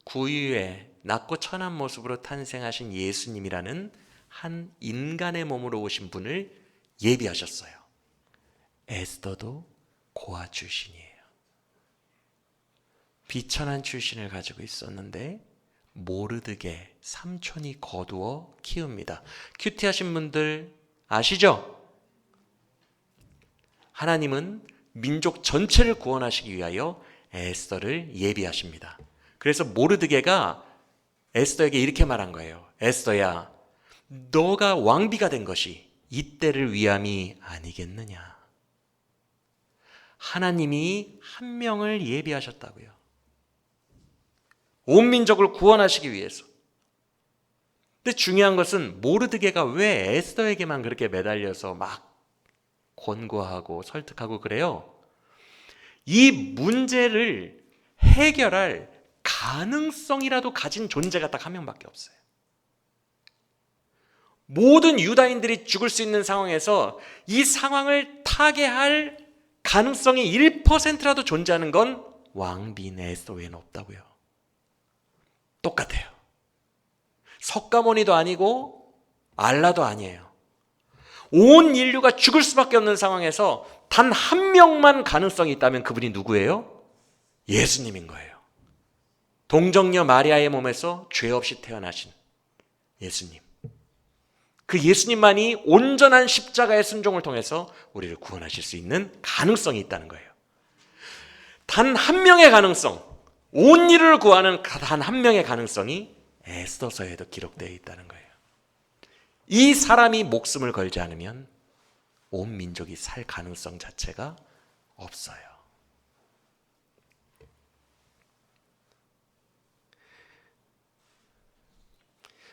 구유에 낮고 천한 모습으로 탄생하신 예수님이라는 한 인간의 몸으로 오신 분을 예비하셨어요. 에스더도 고아 출신이에요. 비천한 출신을 가지고 있었는데 모르드게 삼촌이 거두어 키웁니다. 큐티하신 분들 아시죠? 하나님은 민족 전체를 구원하시기 위하여 에스더를 예비하십니다. 그래서 모르드게가 에스더에게 이렇게 말한 거예요. 에스더야, 너가 왕비가 된 것이 이때를 위함이 아니겠느냐. 하나님이 한 명을 예비하셨다고요. 온 민족을 구원하시기 위해서. 근데 중요한 것은 모르드게가 왜 에스더에게만 그렇게 매달려서 막 권고하고 설득하고 그래요? 이 문제를 해결할 가능성이라도 가진 존재가 딱 한 명밖에 없어요. 모든 유다인들이 죽을 수 있는 상황에서 이 상황을 타개할 가능성이 1%라도 존재하는 건 왕비인 에스더 외에는 없다고요. 똑같아요. 석가모니도 아니고 알라도 아니에요. 온 인류가 죽을 수밖에 없는 상황에서 단 한 명만 가능성이 있다면 그분이 누구예요? 예수님인 거예요. 동정녀 마리아의 몸에서 죄 없이 태어나신 예수님. 그 예수님만이 온전한 십자가의 순종을 통해서 우리를 구원하실 수 있는 가능성이 있다는 거예요. 단 한 명의 가능성, 온 인류를 구하는 단 한 명의 가능성이 에스더서에도 기록되어 있다는 거예요. 이 사람이 목숨을 걸지 않으면 온 민족이 살 가능성 자체가 없어요.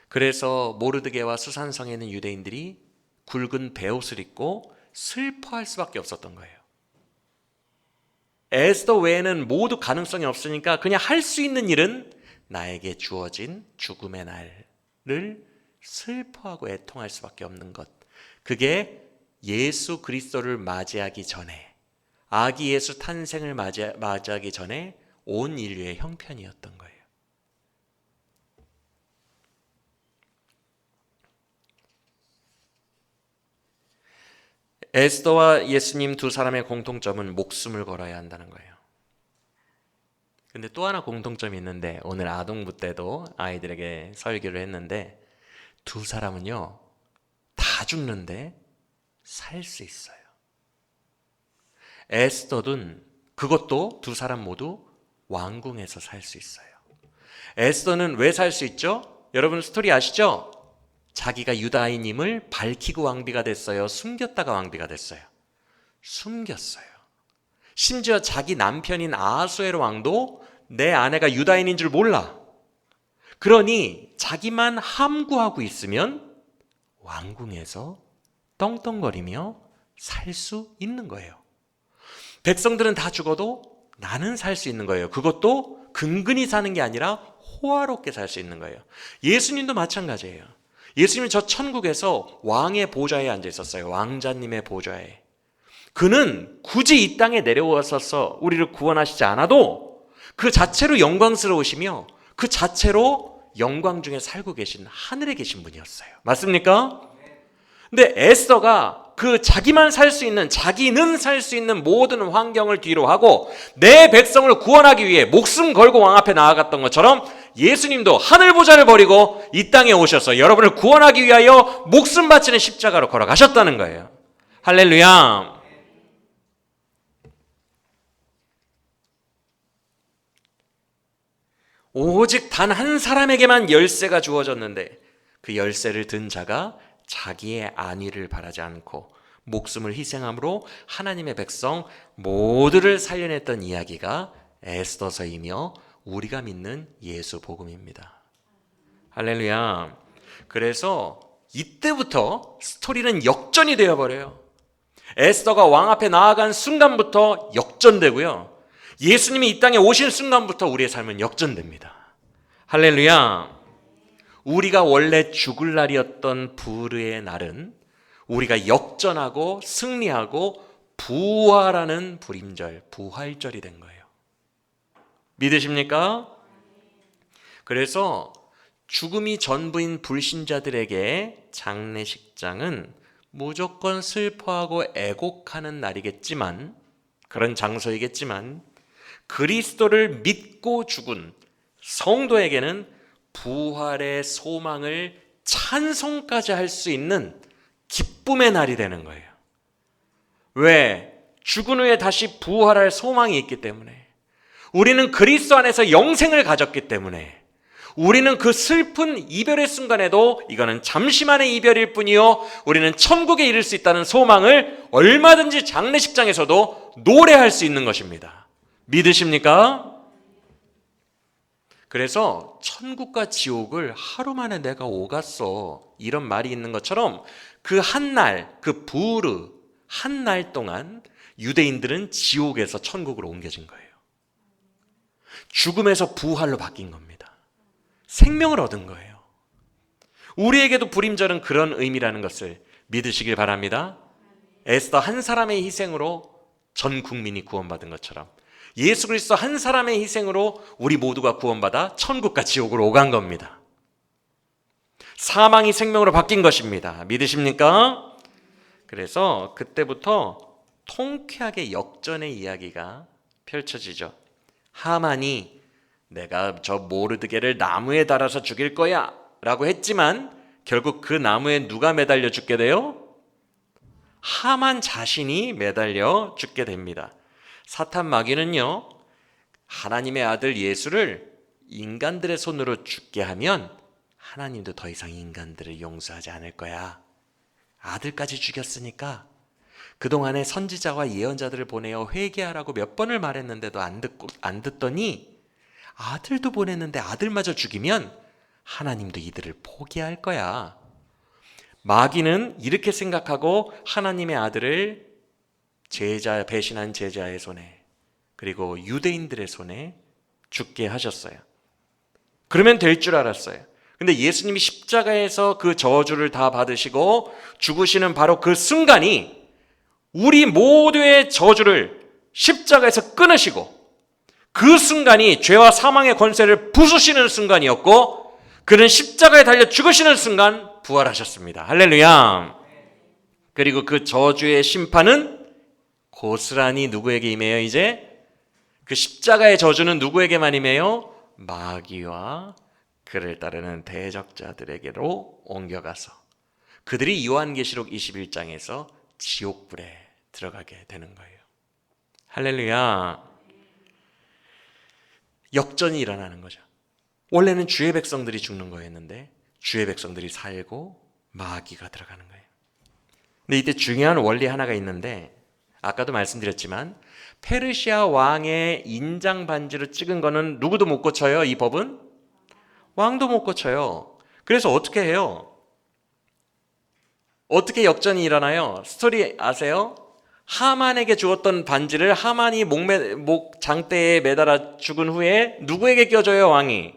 그래서 모르드게와 수산성에 있는 유대인들이 굵은 베옷을 입고 슬퍼할 수밖에 없었던 거예요. 에스더 외에는 모두 가능성이 없으니까 그냥 할 수 있는 일은 나에게 주어진 죽음의 날을 슬퍼하고 애통할 수밖에 없는 것. 그게 예수 그리스도를 맞이하기 전에, 아기 예수 탄생을 맞이하기 전에 온 인류의 형편이었던 거예요. 에스더와 예수님 두 사람의 공통점은 목숨을 걸어야 한다는 거예요. 근데 또 하나 공통점이 있는데, 오늘 아동부 때도 아이들에게 설교를 했는데, 두 사람은요 다 죽는데 살 수 있어요. 에스더는 그것도 두 사람 모두 왕궁에서 살 수 있어요. 에스더는 왜 살 수 있죠? 여러분 스토리 아시죠? 자기가 유다인임을 밝히고 왕비가 됐어요? 숨겼다가 왕비가 됐어요? 숨겼어요. 심지어 자기 남편인 아하수에로 왕도 내 아내가 유다인인 줄 몰라. 그러니 자기만 함구하고 있으면 왕궁에서 떵떵거리며 살 수 있는 거예요. 백성들은 다 죽어도 나는 살 수 있는 거예요. 그것도 근근히 사는 게 아니라 호화롭게 살 수 있는 거예요. 예수님도 마찬가지예요. 예수님은 저 천국에서 왕의 보좌에 앉아 있었어요. 왕자님의 보좌에. 그는 굳이 이 땅에 내려오셔서 우리를 구원하시지 않아도 그 자체로 영광스러우시며 그 자체로 영광 중에 살고 계신 하늘에 계신 분이었어요. 맞습니까? 근데 에스더가 그 자기만 살 수 있는, 자기는 살 수 있는 모든 환경을 뒤로 하고 내 백성을 구원하기 위해 목숨 걸고 왕 앞에 나아갔던 것처럼 예수님도 하늘 보좌를 버리고 이 땅에 오셔서 여러분을 구원하기 위하여 목숨 바치는 십자가로 걸어가셨다는 거예요. 할렐루야. 오직 단 한 사람에게만 열쇠가 주어졌는데 그 열쇠를 든 자가 자기의 안위를 바라지 않고 목숨을 희생함으로 하나님의 백성 모두를 살려냈던 이야기가 에스더서이며 우리가 믿는 예수 복음입니다. 할렐루야. 그래서 이때부터 스토리는 역전이 되어버려요. 에스더가 왕 앞에 나아간 순간부터 역전되고요. 예수님이 이 땅에 오신 순간부터 우리의 삶은 역전됩니다. 할렐루야. 우리가 원래 죽을 날이었던 부르의 날은 우리가 역전하고 승리하고 부활하는 불임절, 부활절이 된 거예요. 믿으십니까? 그래서 죽음이 전부인 불신자들에게 장례식장은 무조건 슬퍼하고 애곡하는 날이겠지만, 그런 장소이겠지만, 그리스도를 믿고 죽은 성도에게는 부활의 소망을 찬송까지 할 수 있는 기쁨의 날이 되는 거예요. 왜? 죽은 후에 다시 부활할 소망이 있기 때문에, 우리는 그리스도 안에서 영생을 가졌기 때문에, 우리는 그 슬픈 이별의 순간에도 이거는 잠시만의 이별일 뿐이요, 우리는 천국에 이를 수 있다는 소망을 얼마든지 장례식장에서도 노래할 수 있는 것입니다. 믿으십니까? 그래서 천국과 지옥을 하루 만에 내가 오갔어, 이런 말이 있는 것처럼 그 한 날, 그 부르 한 날 동안 유대인들은 지옥에서 천국으로 옮겨진 거예요. 죽음에서 부활로 바뀐 겁니다. 생명을 얻은 거예요. 우리에게도 불임절은 그런 의미라는 것을 믿으시길 바랍니다. 에스더 한 사람의 희생으로 전 국민이 구원받은 것처럼 예수 그리스도 한 사람의 희생으로 우리 모두가 구원받아 천국과 지옥으로 오간 겁니다. 사망이 생명으로 바뀐 것입니다. 믿으십니까? 그래서 그때부터 통쾌하게 역전의 이야기가 펼쳐지죠. 하만이 내가 저 모르드게를 나무에 달아서 죽일 거야 라고 했지만, 결국 그 나무에 누가 매달려 죽게 돼요? 하만 자신이 매달려 죽게 됩니다. 사탄 마귀는요, 하나님의 아들 예수를 인간들의 손으로 죽게 하면 하나님도 더 이상 인간들을 용서하지 않을 거야. 아들까지 죽였으니까 그동안에 선지자와 예언자들을 보내어 회개하라고 몇 번을 말했는데도 안 듣더니, 아들도 보냈는데 아들마저 죽이면 하나님도 이들을 포기할 거야. 마귀는 이렇게 생각하고 하나님의 아들을 배신한 제자의 손에, 그리고 유대인들의 손에 죽게 하셨어요. 그러면 될 줄 알았어요. 근데 예수님이 십자가에서 그 저주를 다 받으시고 죽으시는 바로 그 순간이 우리 모두의 저주를 십자가에서 끊으시고, 그 순간이 죄와 사망의 권세를 부수시는 순간이었고, 그는 십자가에 달려 죽으시는 순간 부활하셨습니다. 할렐루야. 그리고 그 저주의 심판은 고스란히 누구에게 임해요? 이제 그 십자가의 저주는 누구에게만 임해요? 마귀와 그를 따르는 대적자들에게로 옮겨가서 그들이 요한계시록 21장에서 지옥불에 들어가게 되는 거예요. 할렐루야. 역전이 일어나는 거죠. 원래는 주의 백성들이 죽는 거였는데 주의 백성들이 살고 마귀가 들어가는 거예요. 근데 이때 중요한 원리 하나가 있는데, 아까도 말씀드렸지만 페르시아 왕의 인장 반지로 찍은 거는 누구도 못 고쳐요. 이 법은 왕도 못 고쳐요. 그래서 어떻게 해요? 어떻게 역전이 일어나요? 스토리 아세요? 하만에게 주었던 반지를 하만이 목 장대에 매달아 죽은 후에 누구에게 껴줘요? 왕이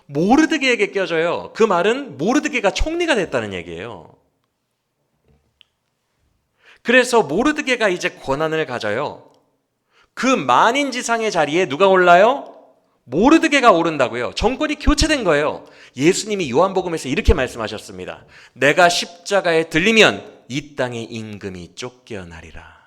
모르드게에게 껴줘요. 그 말은 모르드게가 총리가 됐다는 얘기예요. 그래서 모르드게가 이제 권한을 가져요. 그 만인지상의 자리에 누가 올라요? 모르드게가 오른다고요. 정권이 교체된 거예요. 예수님이 요한복음에서 이렇게 말씀하셨습니다. 내가 십자가에 들리면 이 땅의 임금이 쫓겨나리라.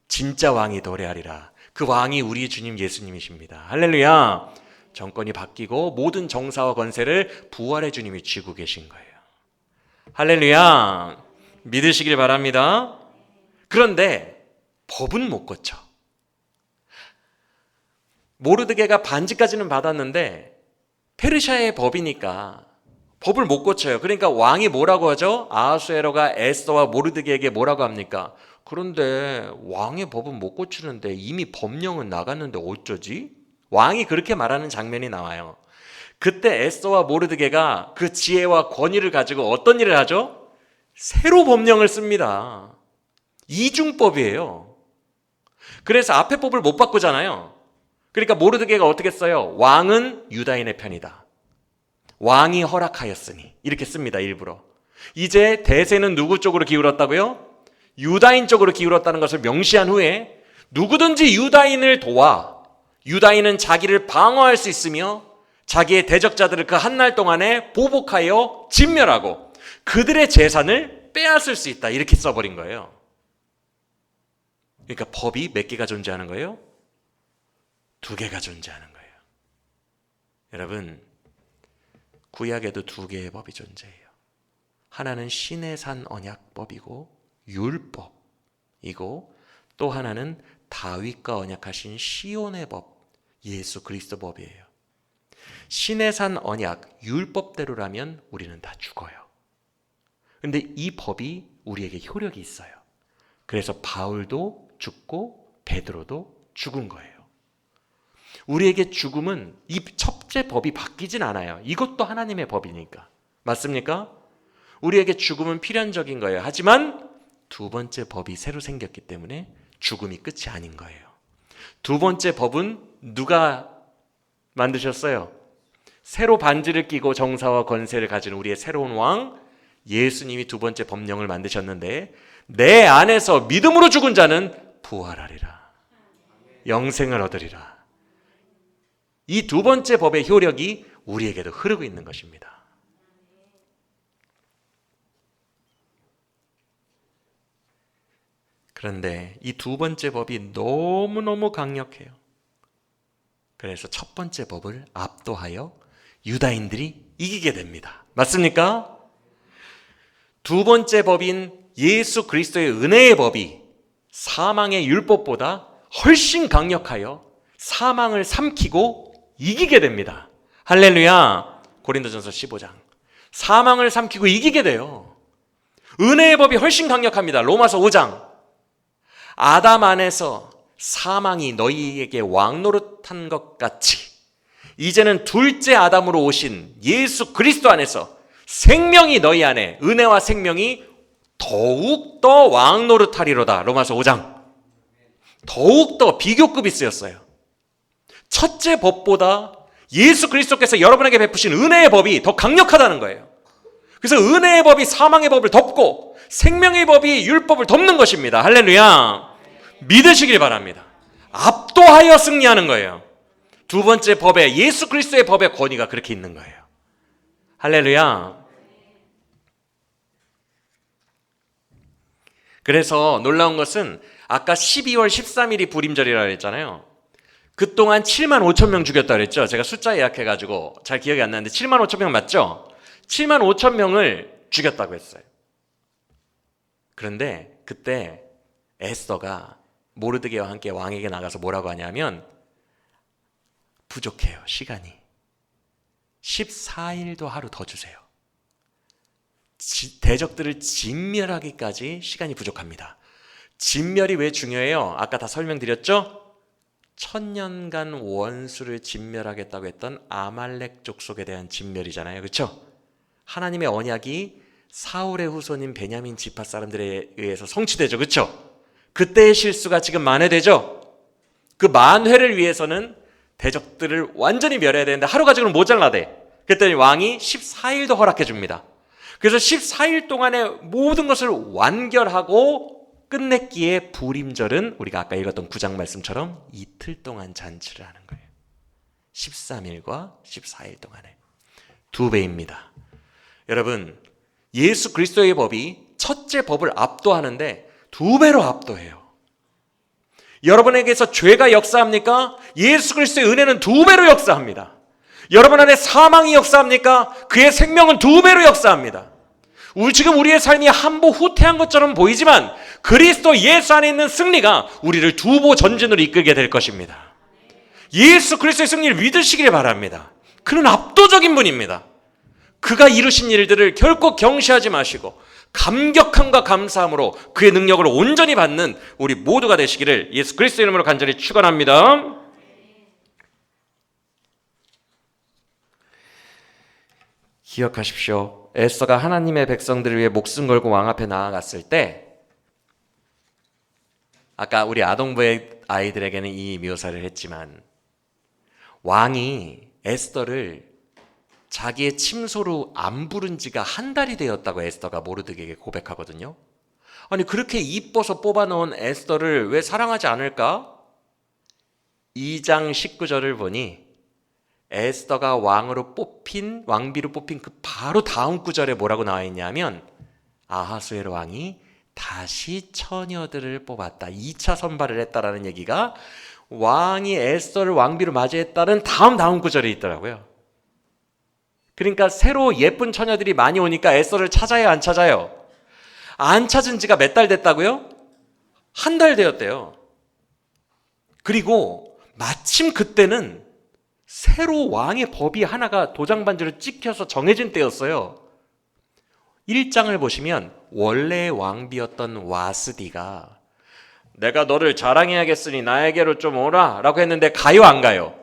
진짜 왕이 도래하리라. 그 왕이 우리 주님 예수님이십니다. 할렐루야. 정권이 바뀌고 모든 정사와 권세를 부활의 주님이 쥐고 계신 거예요. 할렐루야. 믿으시길 바랍니다. 그런데 법은 못 고쳐. 모르드게가 반지까지는 받았는데 페르시아의 법이니까 법을 못 고쳐요. 그러니까 왕이 뭐라고 하죠? 아하수에로가 에스더와 모르드게에게 뭐라고 합니까? 그런데 왕의 법은 못 고치는데 이미 법령은 나갔는데 어쩌지? 왕이 그렇게 말하는 장면이 나와요. 그때 에스더와 모르드게가 그 지혜와 권위를 가지고 어떤 일을 하죠? 새로 법령을 씁니다. 이중법이에요. 그래서 앞에 법을 못 바꾸잖아요. 그러니까 모르드게가 어떻게 써요? 왕은 유다인의 편이다. 왕이 허락하였으니 이렇게 씁니다. 일부러. 이제 대세는 누구 쪽으로 기울었다고요? 유다인 쪽으로 기울었다는 것을 명시한 후에 누구든지 유다인을 도와 유다인은 자기를 방어할 수 있으며 자기의 대적자들을 그 한 날 동안에 보복하여 진멸하고 그들의 재산을 빼앗을 수 있다. 이렇게 써버린 거예요. 그러니까 법이 몇 개가 존재하는 거예요? 2개가 존재하는 거예요. 여러분, 구약에도 2개의 법이 존재해요. 하나는 시내산 언약법이고 율법이고 또 하나는 다윗과 언약하신 시온의 법, 예수 그리스도 법이에요. 시내산 언약, 율법대로라면 우리는 다 죽어요. 그런데 이 법이 우리에게 효력이 있어요. 그래서 바울도 죽고 베드로도 죽은 거예요. 우리에게 죽음은 이 첫째 법이 바뀌진 않아요. 이것도 하나님의 법이니까. 맞습니까? 우리에게 죽음은 필연적인 거예요. 하지만 2번째 법이 새로 생겼기 때문에 죽음이 끝이 아닌 거예요. 2번째 법은 누가 만드셨어요? 새로 반지를 끼고 정사와 권세를 가진 우리의 새로운 왕 예수님이 2번째 법령을 만드셨는데 내 안에서 믿음으로 죽은 자는 부활하리라. 영생을 얻으리라. 이 2번째 법의 효력이 우리에게도 흐르고 있는 것입니다. 그런데 이 2번째 법이 너무너무 강력해요. 그래서 첫 번째 법을 압도하여 유다인들이 이기게 됩니다. 맞습니까? 2번째 법인 예수 그리스도의 은혜의 법이 사망의 율법보다 훨씬 강력하여 사망을 삼키고 이기게 됩니다. 할렐루야. 고린도전서 15장. 사망을 삼키고 이기게 돼요. 은혜의 법이 훨씬 강력합니다. 로마서 5장. 아담 안에서 사망이 너희에게 왕노릇한 것 같이 이제는 둘째 아담으로 오신 예수 그리스도 안에서 생명이 너희 안에 은혜와 생명이 더욱더 왕노릇하리로다. 로마서 5장. 더욱더 비교급이 쓰였어요. 첫째 법보다 예수 그리스도께서 여러분에게 베푸신 은혜의 법이 더 강력하다는 거예요. 그래서 은혜의 법이 사망의 법을 덮고 생명의 법이 율법을 덮는 것입니다. 할렐루야. 믿으시길 바랍니다. 압도하여 승리하는 거예요. 2번째 법에 예수 그리스도의 법의 권위가 그렇게 있는 거예요. 할렐루야. 그래서 놀라운 것은 아까 12월 13일이 불임절이라고 했잖아요. 그동안 7만 5천 명 죽였다고 그랬죠. 제가 숫자 예약해가지고 잘 기억이 안 나는데 7만 5천 명 맞죠? 7만 5천 명을 죽였다고 했어요. 그런데 그때 에스더가 모르드게와 함께 왕에게 나가서 뭐라고 하냐면 부족해요. 시간이 14일도 하루 더 주세요. 대적들을 진멸하기까지 시간이 부족합니다. 진멸이 왜 중요해요? 아까 다 설명드렸죠? 1000년간 원수를 진멸하겠다고 했던 아말렉 족속에 대한 진멸이잖아요. 그렇죠? 하나님의 언약이 사울의 후손인 베냐민 지파 사람들에 의해서 성취되죠. 그렇죠? 그때의 실수가 지금 만회되죠? 그 만회를 위해서는 대적들을 완전히 멸해야 되는데 하루가 지금 모자라대. 그랬더니 왕이 14일도 허락해 줍니다. 그래서 14일 동안에 모든 것을 완결하고 끝냈기에 불임절은 우리가 아까 읽었던 9장 말씀처럼 이틀 동안 잔치를 하는 거예요. 13일과 14일 동안에 2배입니다. 여러분, 예수 그리스도의 법이 첫째 법을 압도하는데 2배로 압도해요. 여러분에게서 죄가 역사합니까? 예수 그리스도의 은혜는 2배로 역사합니다. 여러분 안에 사망이 역사합니까? 그의 생명은 2배로 역사합니다. 지금 우리의 삶이 한보 후퇴한 것처럼 보이지만 그리스도 예수 안에 있는 승리가 우리를 2보 전진으로 이끌게 될 것입니다. 예수 그리스도의 승리를 믿으시길 바랍니다. 그는 압도적인 분입니다. 그가 이루신 일들을 결코 경시하지 마시고 감격함과 감사함으로 그의 능력을 온전히 받는 우리 모두가 되시기를 예수 그리스도 이름으로 간절히 축원합니다. 기억하십시오. 에스더가 하나님의 백성들을 위해 목숨 걸고 왕 앞에 나아갔을 때 아까 우리 아동부의 아이들에게는 이 묘사를 했지만 왕이 에스더를 자기의 침소로 안 부른 지가 한 달이 되었다고 에스더가 모르드게에게 고백하거든요. 아니 그렇게 이뻐서 뽑아놓은 에스더를 왜 사랑하지 않을까? 2장 19절을 보니 에스더가 왕비로 뽑힌 그 바로 다음 구절에 뭐라고 나와 있냐면 아하수에로 왕이 다시 처녀들을 뽑았다. 2차 선발을 했다라는 얘기가 왕이 에스더를 왕비로 맞이했다는 다음 구절에 있더라고요. 그러니까 새로 예쁜 처녀들이 많이 오니까 에스더를 찾아요, 안 찾아요? 안 찾은 지가 몇 달 됐다고요? 한 달 되었대요. 그리고 마침 그때는 새로 왕의 법이 하나가 도장반지로 찍혀서 정해진 때였어요. 1장을 보시면 원래 왕비였던 와스디가 내가 너를 자랑해야겠으니 나에게로 좀 오라 라고 했는데 가요, 안 가요?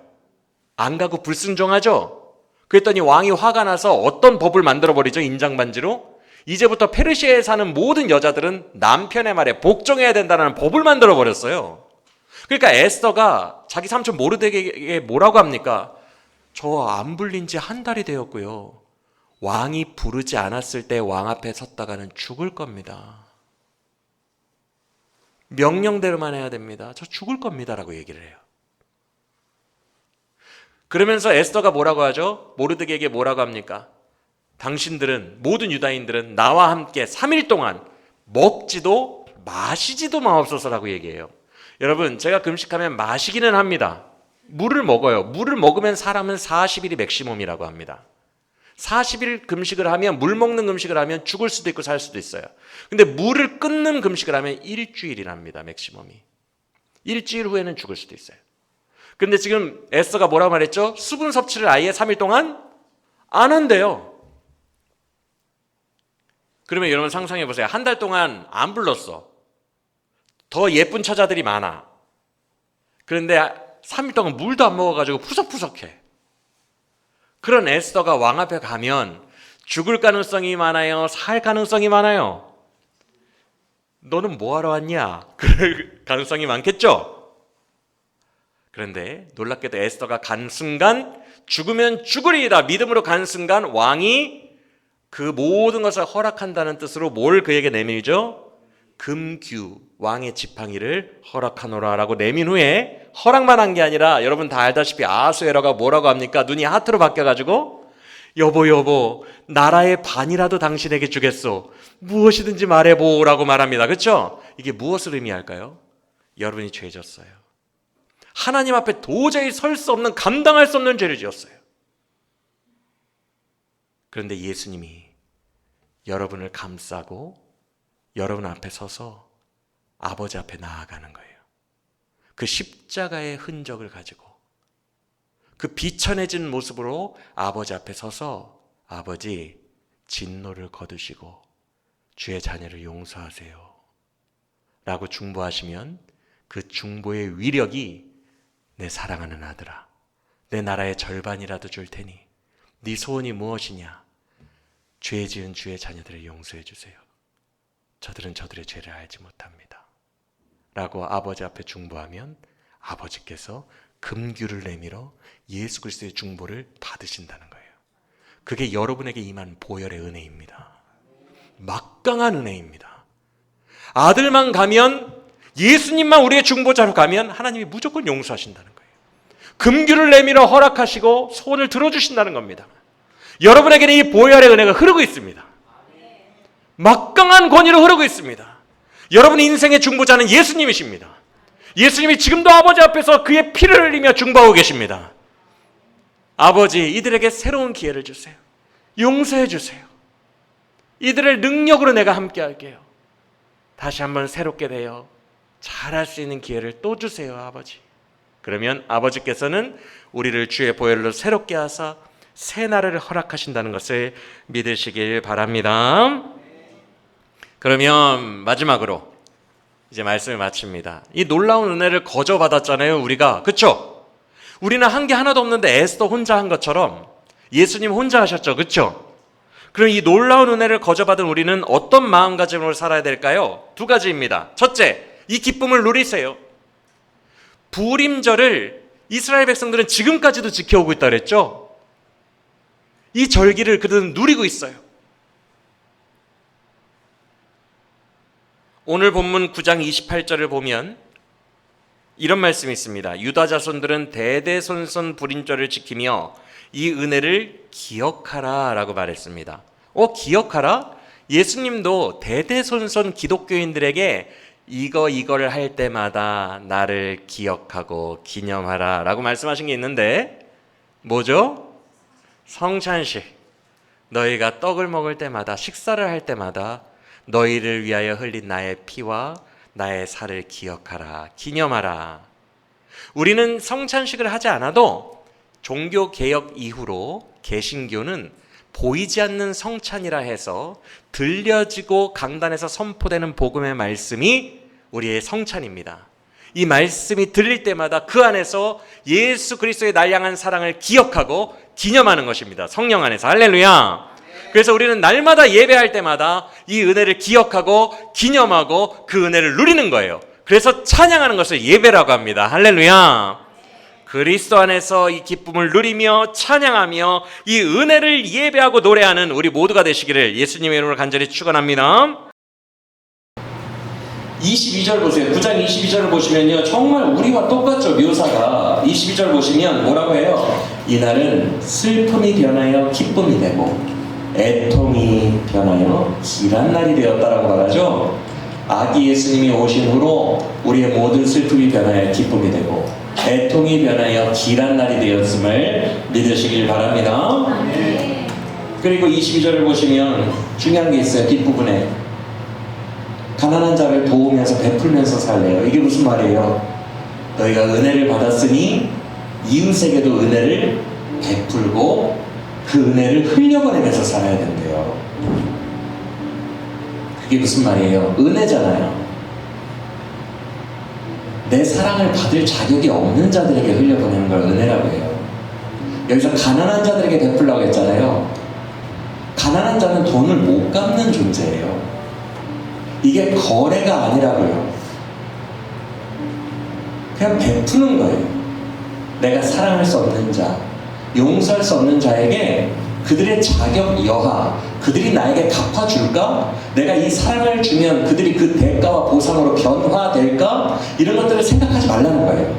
안 가고 불순종하죠? 그랬더니 왕이 화가 나서 어떤 법을 만들어버리죠? 인장반지로 이제부터 페르시아에 사는 모든 여자들은 남편의 말에 복종해야 된다는 법을 만들어버렸어요. 그러니까 에스더가 자기 삼촌 모르드게에게 뭐라고 합니까? 저 안 불린 지 한 달이 되었고요. 왕이 부르지 않았을 때 왕 앞에 섰다가는 죽을 겁니다. 명령대로만 해야 됩니다. 저 죽을 겁니다 라고 얘기를 해요. 그러면서 에스더가 뭐라고 하죠? 모르드게에게 뭐라고 합니까? 당신들은 모든 유다인들은 나와 함께 3일 동안 먹지도 마시지도 마옵소서라고 얘기해요. 여러분 제가 금식하면 마시기는 합니다. 물을 먹어요. 물을 먹으면 사람은 40일이 맥시멈이라고 합니다. 40일 금식을 하면 물 먹는 금식을 하면 죽을 수도 있고 살 수도 있어요. 근데 물을 끊는 금식을 하면 일주일이랍니다. 맥시멈이. 일주일 후에는 죽을 수도 있어요. 근데 지금 에스더가 뭐라고 말했죠? 수분 섭취를 아예 3일 동안 안 한대요. 그러면 여러분 상상해 보세요. 한 달 동안 안 불렀어. 더 예쁜 처자들이 많아. 그런데 3일 동안 물도 안 먹어가지고 푸석푸석해. 그런 에스더가 왕 앞에 가면 죽을 가능성이 많아요? 살 가능성이 많아요? 너는 뭐하러 왔냐? 그럴 가능성이 많겠죠? 그런데 놀랍게도 에스더가 간 순간 죽으면 죽으리이다 믿음으로 간 순간 왕이 그 모든 것을 허락한다는 뜻으로 뭘 그에게 내밀죠? 금규 왕의 지팡이를 허락하노라 라고 내민 후에 허락만 한 게 아니라 여러분 다 알다시피 아하수에로가 뭐라고 합니까? 눈이 하트로 바뀌어가지고 여보 나라의 반이라도 당신에게 주겠소. 무엇이든지 말해보 라고 말합니다. 그렇죠? 이게 무엇을 의미할까요? 여러분이 죄 졌어요. 하나님 앞에 도저히 설 수 없는 감당할 수 없는 죄를 지었어요. 그런데 예수님이 여러분을 감싸고 여러분 앞에 서서 아버지 앞에 나아가는 거예요. 그 십자가의 흔적을 가지고 그 비천해진 모습으로 아버지 앞에 서서 아버지 진노를 거두시고 주의 자녀를 용서하세요 라고 중보하시면 그 중보의 위력이 내 사랑하는 아들아 내 나라의 절반이라도 줄 테니 네 소원이 무엇이냐? 죄 지은 주의 자녀들을 용서해 주세요. 저들은 저들의 죄를 알지 못합니다 라고 아버지 앞에 중보하면 아버지께서 금규를 내밀어 예수 그리스도의 중보를 받으신다는 거예요. 그게 여러분에게 임한 보혈의 은혜입니다. 막강한 은혜입니다. 아들만 가면 예수님만 우리의 중보자로 가면 하나님이 무조건 용서하신다는 거예요. 금규를 내밀어 허락하시고 소원을 들어주신다는 겁니다. 여러분에게는 이 보혈의 은혜가 흐르고 있습니다. 막강한 권위로 흐르고 있습니다. 여러분의 인생의 중보자는 예수님이십니다. 예수님이 지금도 아버지 앞에서 그의 피를 흘리며 중보하고 계십니다. 아버지 이들에게 새로운 기회를 주세요. 용서해 주세요. 이들을 능력으로 내가 함께 할게요. 다시 한번 새롭게 되어 잘할 수 있는 기회를 또 주세요 아버지. 그러면 아버지께서는 우리를 주의 보혈로 새롭게 하사 새 나라를 허락하신다는 것을 믿으시길 바랍니다. 그러면 마지막으로 이제 말씀을 마칩니다. 이 놀라운 은혜를 거저 받았잖아요 우리가. 그렇죠? 우리는 한 게 하나도 없는데 에스더 혼자 한 것처럼 예수님 혼자 하셨죠. 그렇죠? 그럼 이 놀라운 은혜를 거저 받은 우리는 어떤 마음가짐으로 살아야 될까요? 두 가지입니다. 첫째, 이 기쁨을 누리세요. 부림절을 이스라엘 백성들은 지금까지도 지켜오고 있다 그랬죠? 이 절기를 그들은 누리고 있어요. 오늘 본문 9장 28절을 보면 이런 말씀이 있습니다. 유다 자손들은 대대손손 불임절을 지키며 이 은혜를 기억하라 라고 말했습니다. 기억하라? 예수님도 대대손손 기독교인들에게 이거를 할 때마다 나를 기억하고 기념하라 라고 말씀하신 게 있는데 뭐죠? 성찬식. 너희가 떡을 먹을 때마다, 식사를 할 때마다 너희를 위하여 흘린 나의 피와 나의 살을 기억하라, 기념하라. 우리는 성찬식을 하지 않아도 종교개혁 이후로 개신교는 보이지 않는 성찬이라 해서 들려지고 강단에서 선포되는 복음의 말씀이 우리의 성찬입니다. 이 말씀이 들릴 때마다 그 안에서 예수 그리스도의 날 향한 사랑을 기억하고 기념하는 것입니다. 성령 안에서. 할렐루야. 그래서 우리는 날마다 예배할 때마다 이 은혜를 기억하고 기념하고 그 은혜를 누리는 거예요. 그래서 찬양하는 것을 예배라고 합니다. 할렐루야. 그리스도 안에서 이 기쁨을 누리며 찬양하며 이 은혜를 예배하고 노래하는 우리 모두가 되시기를 예수님의 이름으로 간절히 축원합니다. 22절 보세요. 9장 22절을 보시면요, 정말 우리와 똑같죠. 묘사가. 22절 보시면 뭐라고 해요? 이날은 슬픔이 변하여 기쁨이 되고 애통이 변하여 길한 날이 되었다라고 말하죠. 아기 예수님이 오신 후로 우리의 모든 슬픔이 변하여 기쁨이 되고 애통이 변하여 길한 날이 되었음을 믿으시길 바랍니다. 그리고 22절을 보시면 중요한 게 있어요. 뒷부분에 가난한 자를 도우면서 베풀면서 살래요. 이게 무슨 말이에요? 너희가 은혜를 받았으니 이웃에게도 은혜를 베풀고 그 은혜를 흘려보내면서 살아야 된대요. 그게 무슨 말이에요? 은혜잖아요. 내 사랑을 받을 자격이 없는 자들에게 흘려보내는 걸 은혜라고 해요. 여기서 가난한 자들에게 베풀라고 했잖아요. 가난한 자는 돈을 못 갚는 존재예요. 이게 거래가 아니라고요. 그냥 베푸는 거예요. 내가 사랑할 수 없는 자, 용서할 수 없는 자에게 그들의 자격 여하, 그들이 나에게 갚아줄까? 내가 이 사랑을 주면 그들이 그 대가와 보상으로 변화될까? 이런 것들을 생각하지 말라는 거예요.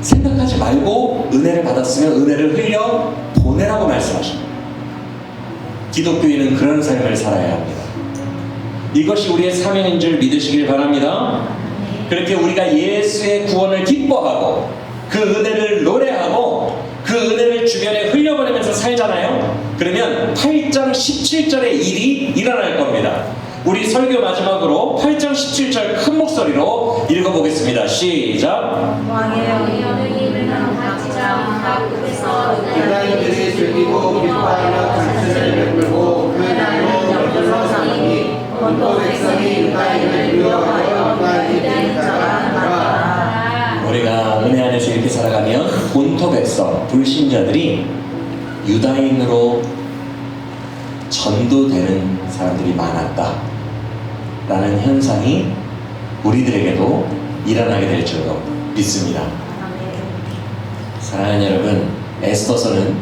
생각하지 말고 은혜를 받았으면 은혜를 흘려 보내라고 말씀하십니다. 기독교인은 그런 삶을 살아야 합니다. 이것이 우리의 사명인 줄 믿으시길 바랍니다. 그렇게 우리가 예수의 구원을 기뻐하고 그 은혜를 노래하고 그 은혜를 주변에 흘려보내면서 살잖아요. 그러면 8장 17절의 일이 일어날 겁니다. 우리 설교 마지막으로 8장 17절 큰 목소리로 읽어보겠습니다. 시작. 유다인들이 즐기고 기뻐하며 잔치를 베풀고 그 날은 영접으로 삼으니 본토 백성이 유다인을 미워하여 유다인의 자가 하더라. 우리가 은혜 안에서 이렇게 살아가면 본토 백성, 불신자들이 유다인으로 전도되는 사람들이 많았다 라는 현상이 우리들에게도 일어나게 될 줄로 믿습니다. 사랑하는 여러분, 에스더서는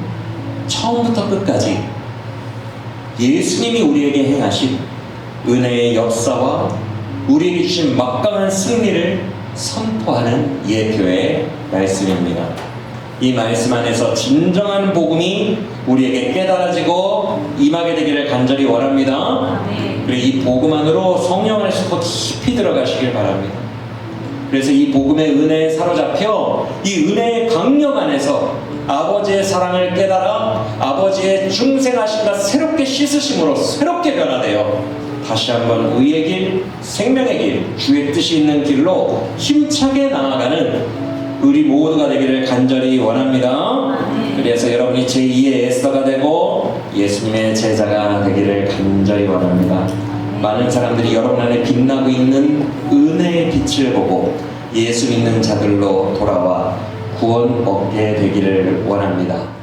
처음부터 끝까지 예수님이 우리에게 행하신 은혜의 역사와 우리에게 주신 막강한 승리를 선포하는 예표의 말씀입니다. 이 말씀 안에서 진정한 복음이 우리에게 깨달아지고 임하게 되기를 간절히 원합니다. 그리고 이 복음 안으로 성령을 싣고 깊이 들어가시길 바랍니다. 그래서 이 복음의 은혜에 사로잡혀 이 은혜의 강력 안에서 아버지의 사랑을 깨달아 아버지의 중생하심과 새롭게 씻으심으로 새롭게 변화되어 다시 한번 의의 길, 생명의 길, 주의 뜻이 있는 길로 힘차게 나아가는 우리 모두가 되기를 간절히 원합니다. 그래서 여러분이 제2의 에스더가 되고 예수님의 제자가 되기를 간절히 원합니다. 많은 사람들이 여러분 안에 빛나고 있는 은혜의 빛을 보고 예수 믿는 자들로 돌아와 구원 얻게 되기를 원합니다.